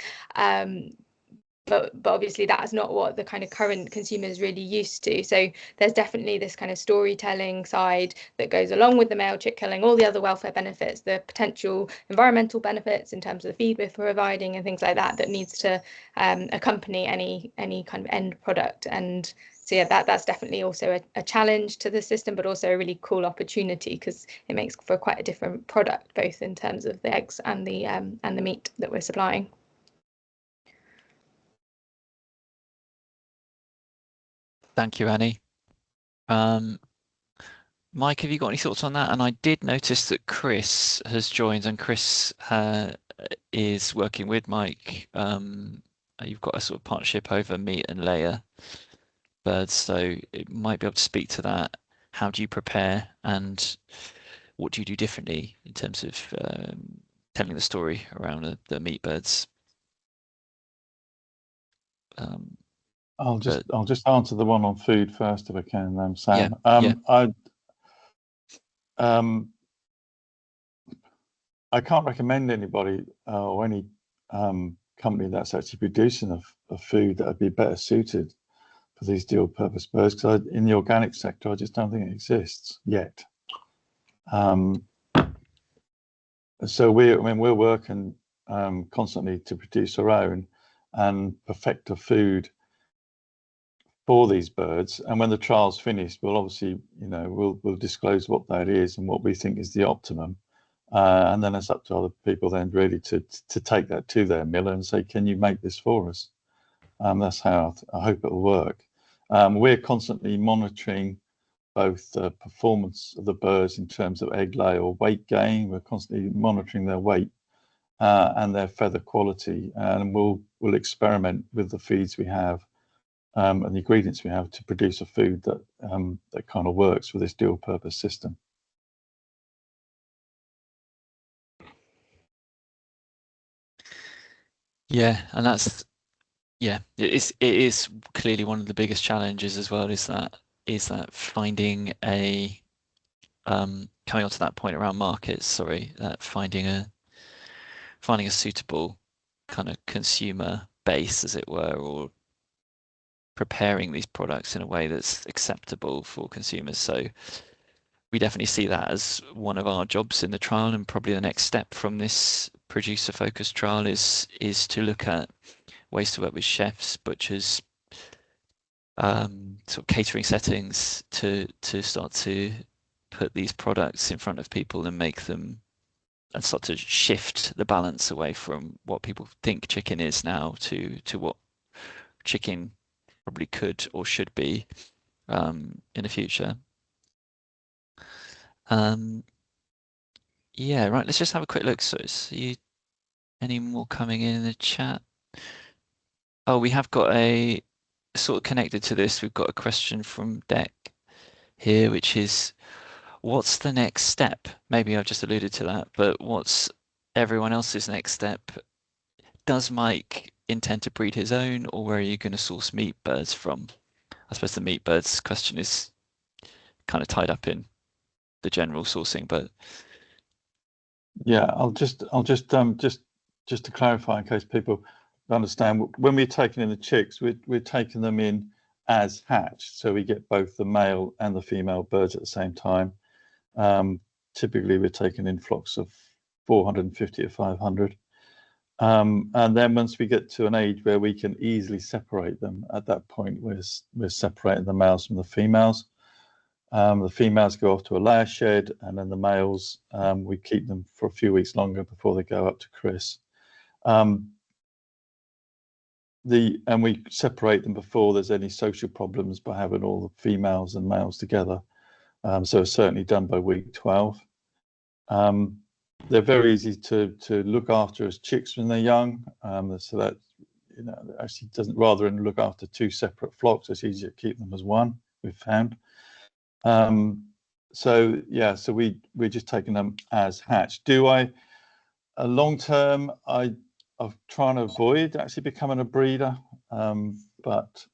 But obviously that's not what the kind of current consumer is really used to. So there's definitely this kind of storytelling side that goes along with the male chick killing, all the other welfare benefits, the potential environmental benefits in terms of the feed we're providing and things like that, that needs to accompany any kind of end product. And so yeah, that's definitely also a challenge to the system, but also a really cool opportunity, because it makes for quite a different product, both in terms of the eggs and the meat that we're supplying. Thank you, Annie. Mike, have you got any thoughts on that? And I did notice that Chris has joined, and Chris is working with Mike. You've got a sort of partnership over meat and layer birds, so it might be able to speak to that. How do you prepare, and what do you do differently in terms of telling the story around the meat birds? I'll just answer the one on food first if I can, Sam. I can't recommend anybody or any company that's actually producing a food that would be better suited for these dual purpose birds, because in the organic sector I just don't think it exists yet. So we're working constantly to produce our own and perfect a food for these birds, and when the trial's finished, we'll obviously, we'll disclose what that is and what we think is the optimum, and then it's up to other people then really to take that to their miller and say, can you make this for us? That's how I hope it'll work. We're constantly monitoring both the performance of the birds in terms of egg lay or weight gain. We're constantly monitoring their weight and their feather quality, and we'll experiment with the feeds we have and the ingredients we have to produce a food that that kind of works for this dual purpose system. Yeah, and it is clearly one of the biggest challenges as well, is that finding a coming on to that point around markets, finding a suitable kind of consumer base, as it were, or preparing these products in a way that's acceptable for consumers. So we definitely see that as one of our jobs in the trial, and probably the next step from this producer focused trial is to look at ways to work with chefs, butchers, sort of catering settings to start to put these products in front of people and make them, and start to shift the balance away from what people think chicken is now to what chicken probably could or should be in the future. Yeah, right. Let's just have a quick look. So, any more coming in the chat? Oh, we have got a sort of connected to this. We've got a question from Deck here, which is, what's the next step? Maybe I've just alluded to that, but what's everyone else's next step? Does Mike intend to breed his own, or where are you going to source meat birds from? I suppose the meat birds question is kind of tied up in the general sourcing, but yeah, I'll just to clarify in case people understand, when we're taking in the chicks, we're taking them in as hatched, so we get both the male and the female birds at the same time. Typically we're taking in flocks of 450 to 500, and then once we get to an age where we can easily separate them, at that point we're separating the males from the females. The females go off to a layer shed, and then the males, we keep them for a few weeks longer before they go up to Chris. And we separate them before there's any social problems by having all the females and males together. So it's certainly done by week 12. They're very easy to look after as chicks when they're young. So that, actually doesn't, rather than look after two separate flocks, it's easier to keep them as one, we've found. So yeah, so we're just taking them as hatched. Long term, I'm trying to avoid actually becoming a breeder, but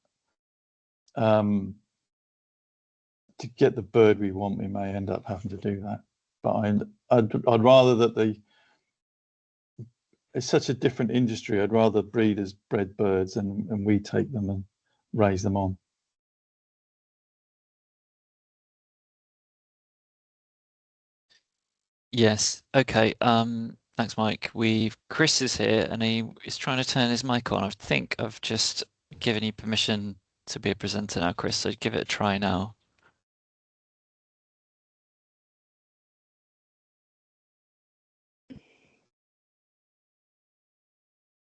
to get the bird we want, we may end up having to do that. But I'd rather that it's such a different industry. I'd rather breeders bred birds and we take them and raise them on. yes. Okay. Thanks, Mike. Chris is here and he is trying to turn his mic on. I think I've just given you permission to be a presenter now, Chris, so give it a try now.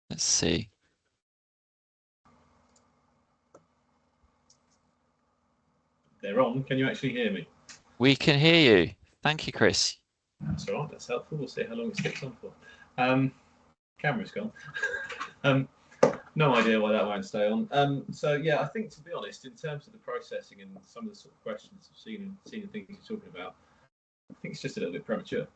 Let's see. They're on. Can you actually hear me? We can hear you. Thank you, Chris. That's all right. That's helpful. We'll see how long it sticks on for. Camera's gone. No idea why that won't stay on. So yeah, I think, to be honest, in terms of the processing and some of the sort of questions I've seen the things you're talking about, I think it's just a little bit premature.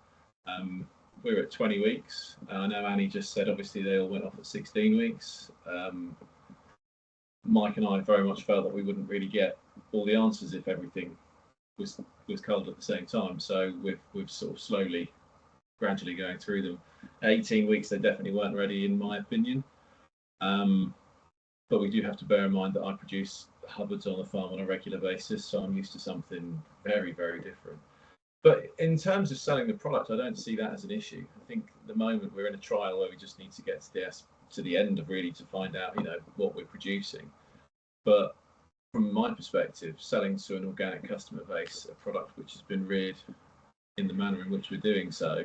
We're at 20 weeks. I know Annie just said obviously they all went off at 16 weeks. Mike and I very much felt that we wouldn't really get all the answers if everything was culled at the same time. So we've sort of slowly, gradually going through them. 18 weeks, they definitely weren't ready, in my opinion. But we do have to bear in mind that I produce hubbards on the farm on a regular basis, so I'm used to something very, very different. But in terms of selling the product, I don't see that as an issue. I think at the moment we're in a trial where we just need to get to the end of really to find out, you know, what we're producing. But from my perspective, selling to an organic customer base a product which has been reared in the manner in which we're doing so,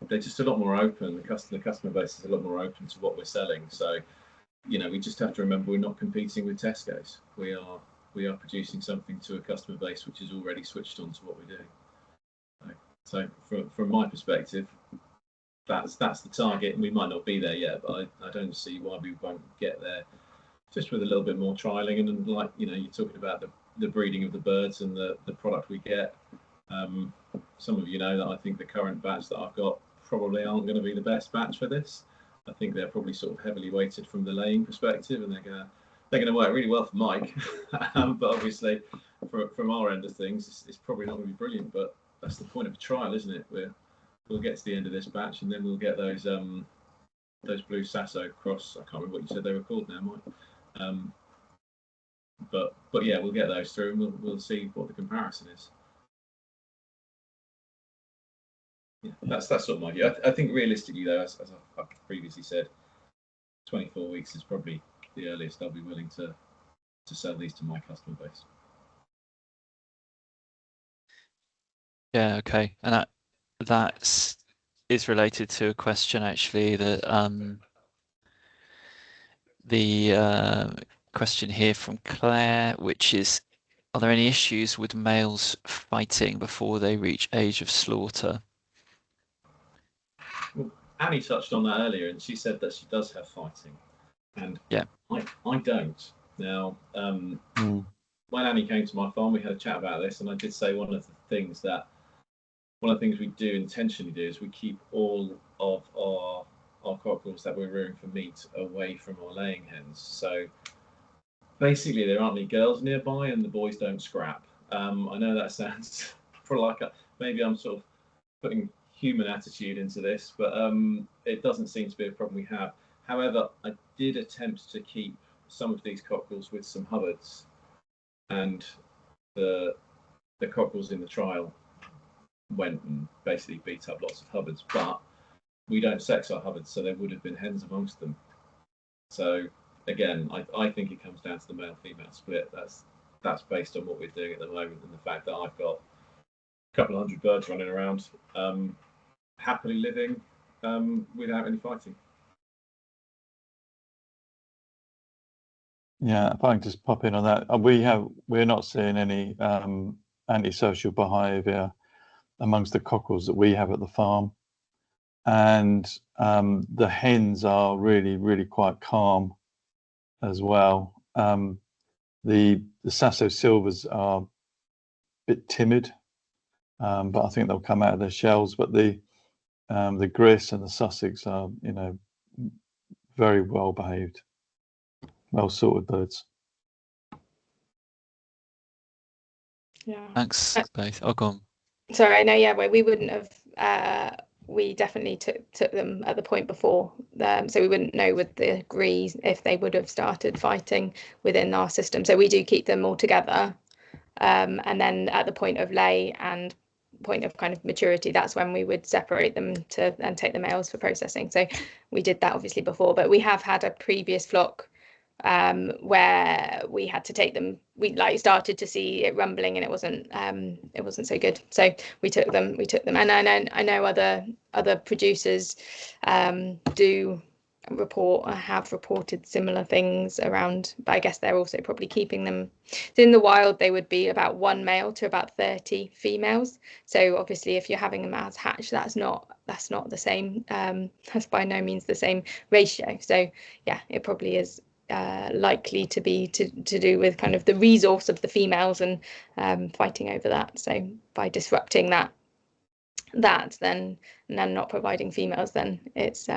they're just a lot more open. The customer base is a lot more open to what we're selling. So, you know, we just have to remember we're not competing with Tesco's. We are producing something to a customer base which is already switched on to what we're doing. So from my perspective, that's the target. We might not be there yet, but I don't see why we won't get there. Just with a little bit more trialing, and like, you know, you're talking about the breeding of the birds and the product we get. Some of you know that I think the current batch that I've got probably aren't going to be the best batch for this. I think they're probably sort of heavily weighted from the laying perspective, and they're going to work really well for Mike. But obviously, from our end of things, it's probably not going to be brilliant. But that's the point of a trial, isn't it? We'll get to the end of this batch, and then we'll get those blue Sasso cross. I can't remember what you said they were called now, Mike. But yeah, we'll get those through, and we'll see what the comparison is. Yeah, that's sort of my view. I think realistically, though, as I've previously said, 24 weeks is probably the earliest I'll be willing to sell these to my customer base. Yeah, okay. And that is related to a question actually that the question here from Claire, which is, are there any issues with males fighting before they reach age of slaughter? Well, Annie touched on that earlier, and she said that she does have fighting, and yeah, I don't. Now, when Annie came to my farm, we had a chat about this, and I did say one of the things we do intentionally do is we keep all of our cockerels that we're rearing for meat away from our laying hens. So basically, there aren't any girls nearby, and the boys don't scrap. I know that sounds maybe I'm sort of putting human attitude into this, but it doesn't seem to be a problem we have. However, I did attempt to keep some of these cockerels with some hubbards, and the cockerels in the trial went and basically beat up lots of hubbards, but we don't sex our hubbards, so there would have been hens amongst them. So again, I think it comes down to the male-female split. That's based on what we're doing at the moment, and the fact that I've got a couple of hundred birds running around, happily living without any fighting. Yeah, if I can just pop in on that, we're not seeing any antisocial behaviour amongst the cockerels that we have at the farm, and the hens are really, really quite calm as well. The Sasso Silvers are a bit timid, but I think they'll come out of their shells. But the Gris and the Sussex are, you know, very well behaved, well sorted birds. Yeah. Thanks, both. Oh, go on. Sorry, I know. Yeah, where we wouldn't have. We definitely took them at the point before, so we wouldn't know with the degrees if they would have started fighting within our system. So we do keep them all together, and then at the point of lay and point of kind of maturity, that's when we would separate them and take the males for processing. So we did that obviously before, but we have had a previous flock where we had to take them. We started to see it rumbling, and it wasn't so good. So we took them, and I know other producers do report or have reported similar things around, but I guess they're also probably keeping them. So in the wild, they would be about 1 male to about 30 females. So obviously, if you're having them as hatch, that's not the same. That's by no means the same ratio. So yeah, it probably is likely to be to do with kind of the resource of the females and fighting over that. So by disrupting that then not providing females, then it's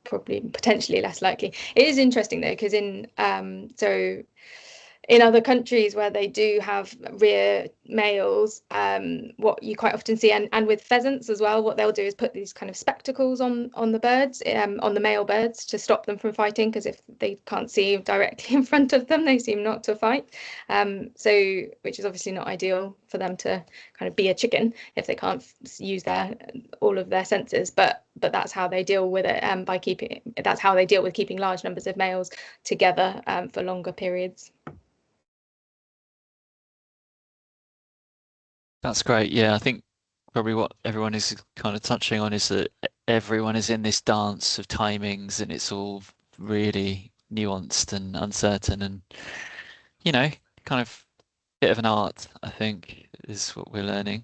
probably potentially less likely. It is interesting though, because in so in other countries where they do have rear males, what you quite often see, and with pheasants as well, what they'll do is put these kind of spectacles on the birds, on the male birds, to stop them from fighting, because if they can't see directly in front of them, they seem not to fight. So, which is obviously not ideal for them to kind of be a chicken if they can't use all of their senses. But that's how they deal with it, that's how they deal with keeping large numbers of males together for longer periods. That's great. Yeah, I think probably what everyone is kind of touching on is that everyone is in this dance of timings, and it's all really nuanced and uncertain, and kind of bit of an art, I think, is what we're learning.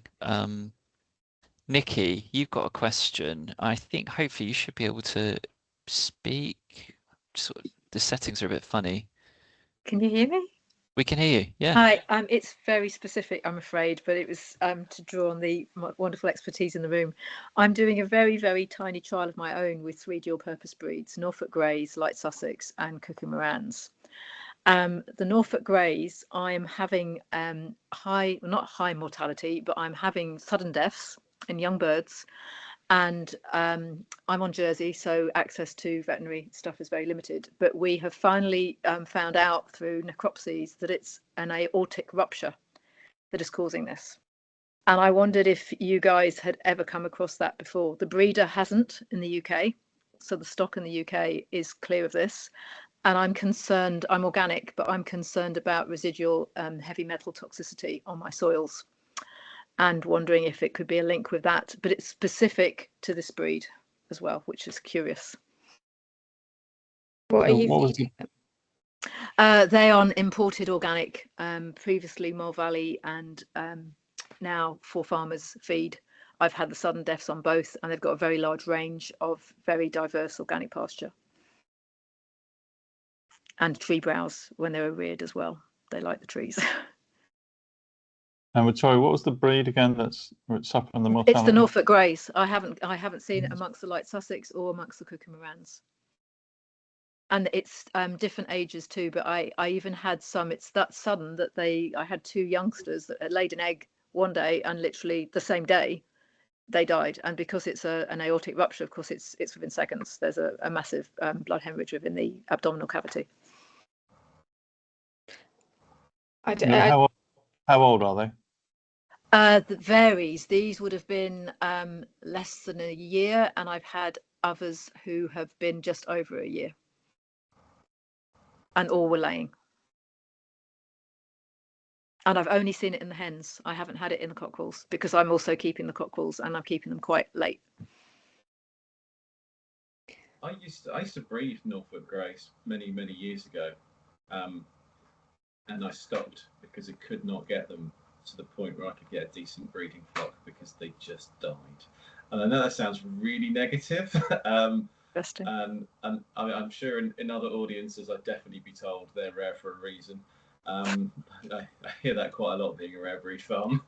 Nikki, you've got a question. I think hopefully you should be able to speak. The settings are a bit funny. Can you hear me? We can hear you. Yeah. Hi. It's very specific, I'm afraid, but it was to draw on the wonderful expertise in the room. I'm doing a very, very tiny trial of my own with 3 dual purpose breeds: Norfolk Greys, Light Sussex, and Cuckoo Morans. The Norfolk Greys, I am having not high mortality, but I'm having sudden deaths in young birds. And I'm on Jersey, so access to veterinary stuff is very limited. But we have finally found out through necropsies that it's an aortic rupture that is causing this. And I wondered if you guys had ever come across that before. The breeder hasn't in the UK, so the stock in the UK is clear of this. And I'm concerned, I'm organic, but I'm concerned about residual heavy metal toxicity on my soils, and wondering if it could be a link with that. But it's specific to this breed as well, which is curious. What are you feeding them? They are imported organic, previously Mole Valley, and now For Farmers feed. I've had the sudden deaths on both, and they've got a very large range of very diverse organic pasture. And tree browse when they were reared as well. They like the trees. And sorry, what was the breed again that's suffering the mortality? It's the Norfolk Greys. I haven't seen it amongst the Light Sussex or amongst the Cuckoo Morans. And it's different ages too, but I even had some, it's that sudden that I had 2 youngsters that had laid an egg one day, and literally the same day they died. And because it's an aortic rupture, of course, it's within seconds. There's a massive blood hemorrhage within the abdominal cavity. How old are they? That varies. These would have been less than a year, and I've had others who have been just over a year, and all were laying. And I've only seen it in the hens. I haven't had it in the cockerels, because I'm also keeping the cockerels, and I'm keeping them quite late. I used to breed Norfolk Greys many years ago, and I stopped because I could not get them to the point where I could get a decent breeding flock, because they just died. And I know that sounds really negative. And I'm sure in other audiences I'd definitely be told they're rare for a reason. I hear that quite a lot being a rare breed farm.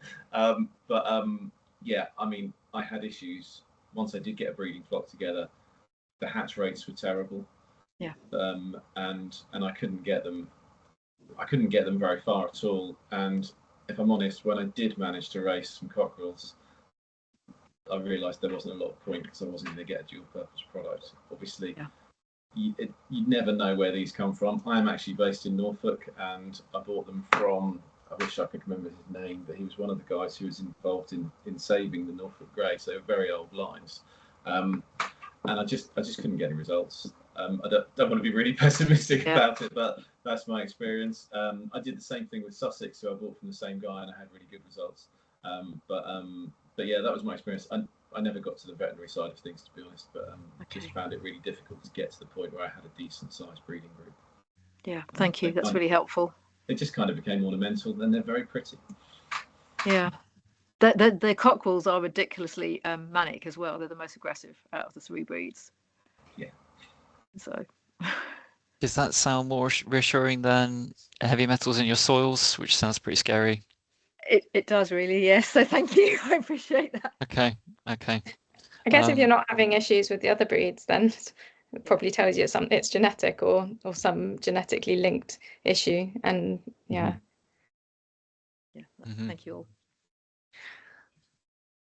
Yeah, I mean, I had issues once I did get a breeding flock together. The hatch rates were terrible. Yeah. And I couldn't get them. I couldn't get them very far at all. And if I'm honest, when I did manage to raise some cockerels, I realised there wasn't a lot of point, because I wasn't going to get a dual purpose product. Obviously, you never know where these come from. I am actually based in Norfolk, and I bought them from, I wish I could remember his name, but he was one of the guys who was involved in saving the Norfolk Grey. So very old lines. And I just couldn't get any results. I don't want to be really pessimistic about it, but that's my experience. I did the same thing with Sussex, who I bought from the same guy, and I had really good results. But yeah, that was my experience. I never got to the veterinary side of things, to be honest, but just found it really difficult to get to the point where I had a decent sized breeding group. Yeah, thank you. That's really helpful. It just kind of became ornamental, and they're very pretty. Yeah. The cockerels are ridiculously manic as well. They're the most aggressive out of the 3 breeds. Yeah. So. Does that sound more reassuring than heavy metals in your soils, which sounds pretty scary? It does really, yes. So thank you. I appreciate that. Okay. I guess if you're not having issues with the other breeds, then it probably tells you it's genetic or some genetically linked issue. And yeah. Yeah, Mhm. thank you all.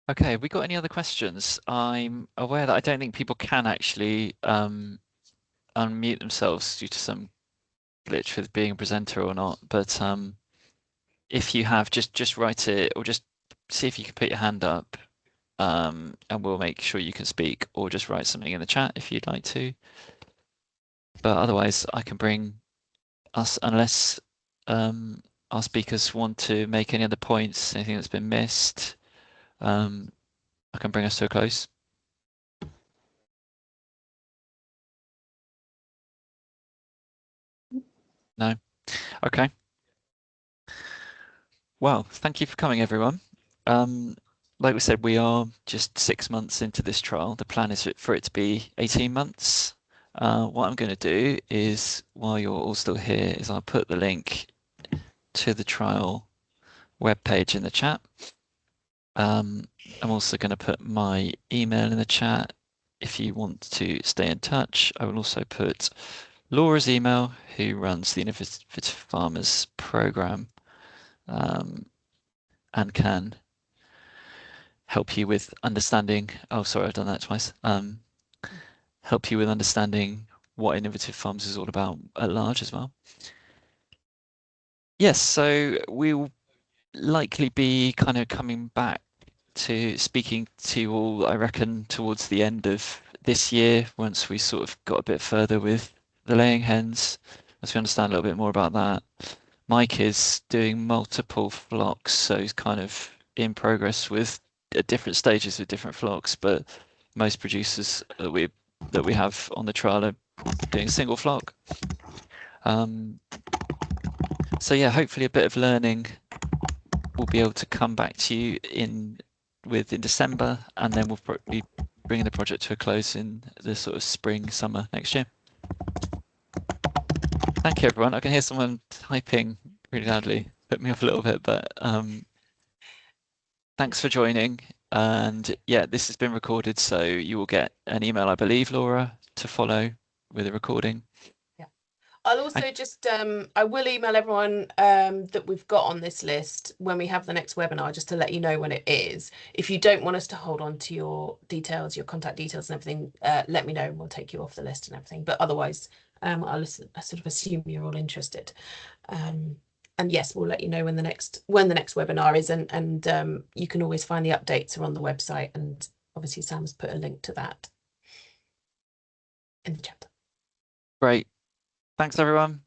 Okay, have we got any other questions? I'm aware that I don't think people can actually unmute themselves due to some glitch with being a presenter or not, but if you have, just write it, or just see if you can put your hand up, and we'll make sure you can speak, or just write something in the chat if you'd like to. But otherwise, I can bring us, unless our speakers want to make any other points, anything that's been missed, I can bring us to a close. No? Okay. Well, thank you for coming, everyone. Like we said, we are just 6 months into this trial. The plan is for it to be 18 months. What I'm going to do is, while you're all still here, is I'll put the link to the trial webpage in the chat. I'm also going to put my email in the chat if you want to stay in touch. I will also put Laura's email, who runs the Innovative Farmers program, and can help you with understanding. Oh, sorry, I've done that twice. Help you with understanding what Innovative Farms is all about at large as well. Yes, so we'll likely be kind of coming back to speaking to you all, I reckon, towards the end of this year, once we sort of got a bit further with the laying hens, as we understand a little bit more about that. Mike is doing multiple flocks, so he's kind of in progress with at different stages with different flocks, but most producers that we have on the trial are doing a single flock. So yeah, hopefully a bit of learning we'll be able to come back to you in December, and then we'll be bringing the project to a close in the sort of spring, summer next year. Thank you, everyone. I can hear someone typing really loudly. Put me off a little bit, but thanks for joining. And yeah, this has been recorded, so you will get an email, I believe, Laura, to follow with a recording. I'll also just, I will email everyone that we've got on this list when we have the next webinar, just to let you know when it is. If you don't want us to hold on to your details, your contact details and everything, let me know and we'll take you off the list and everything. But otherwise, I sort of assume you're all interested. And yes, we'll let you know when the next webinar is, and you can always find the updates are on the website, and obviously Sam's put a link to that in the chat. Great. Thanks, everyone.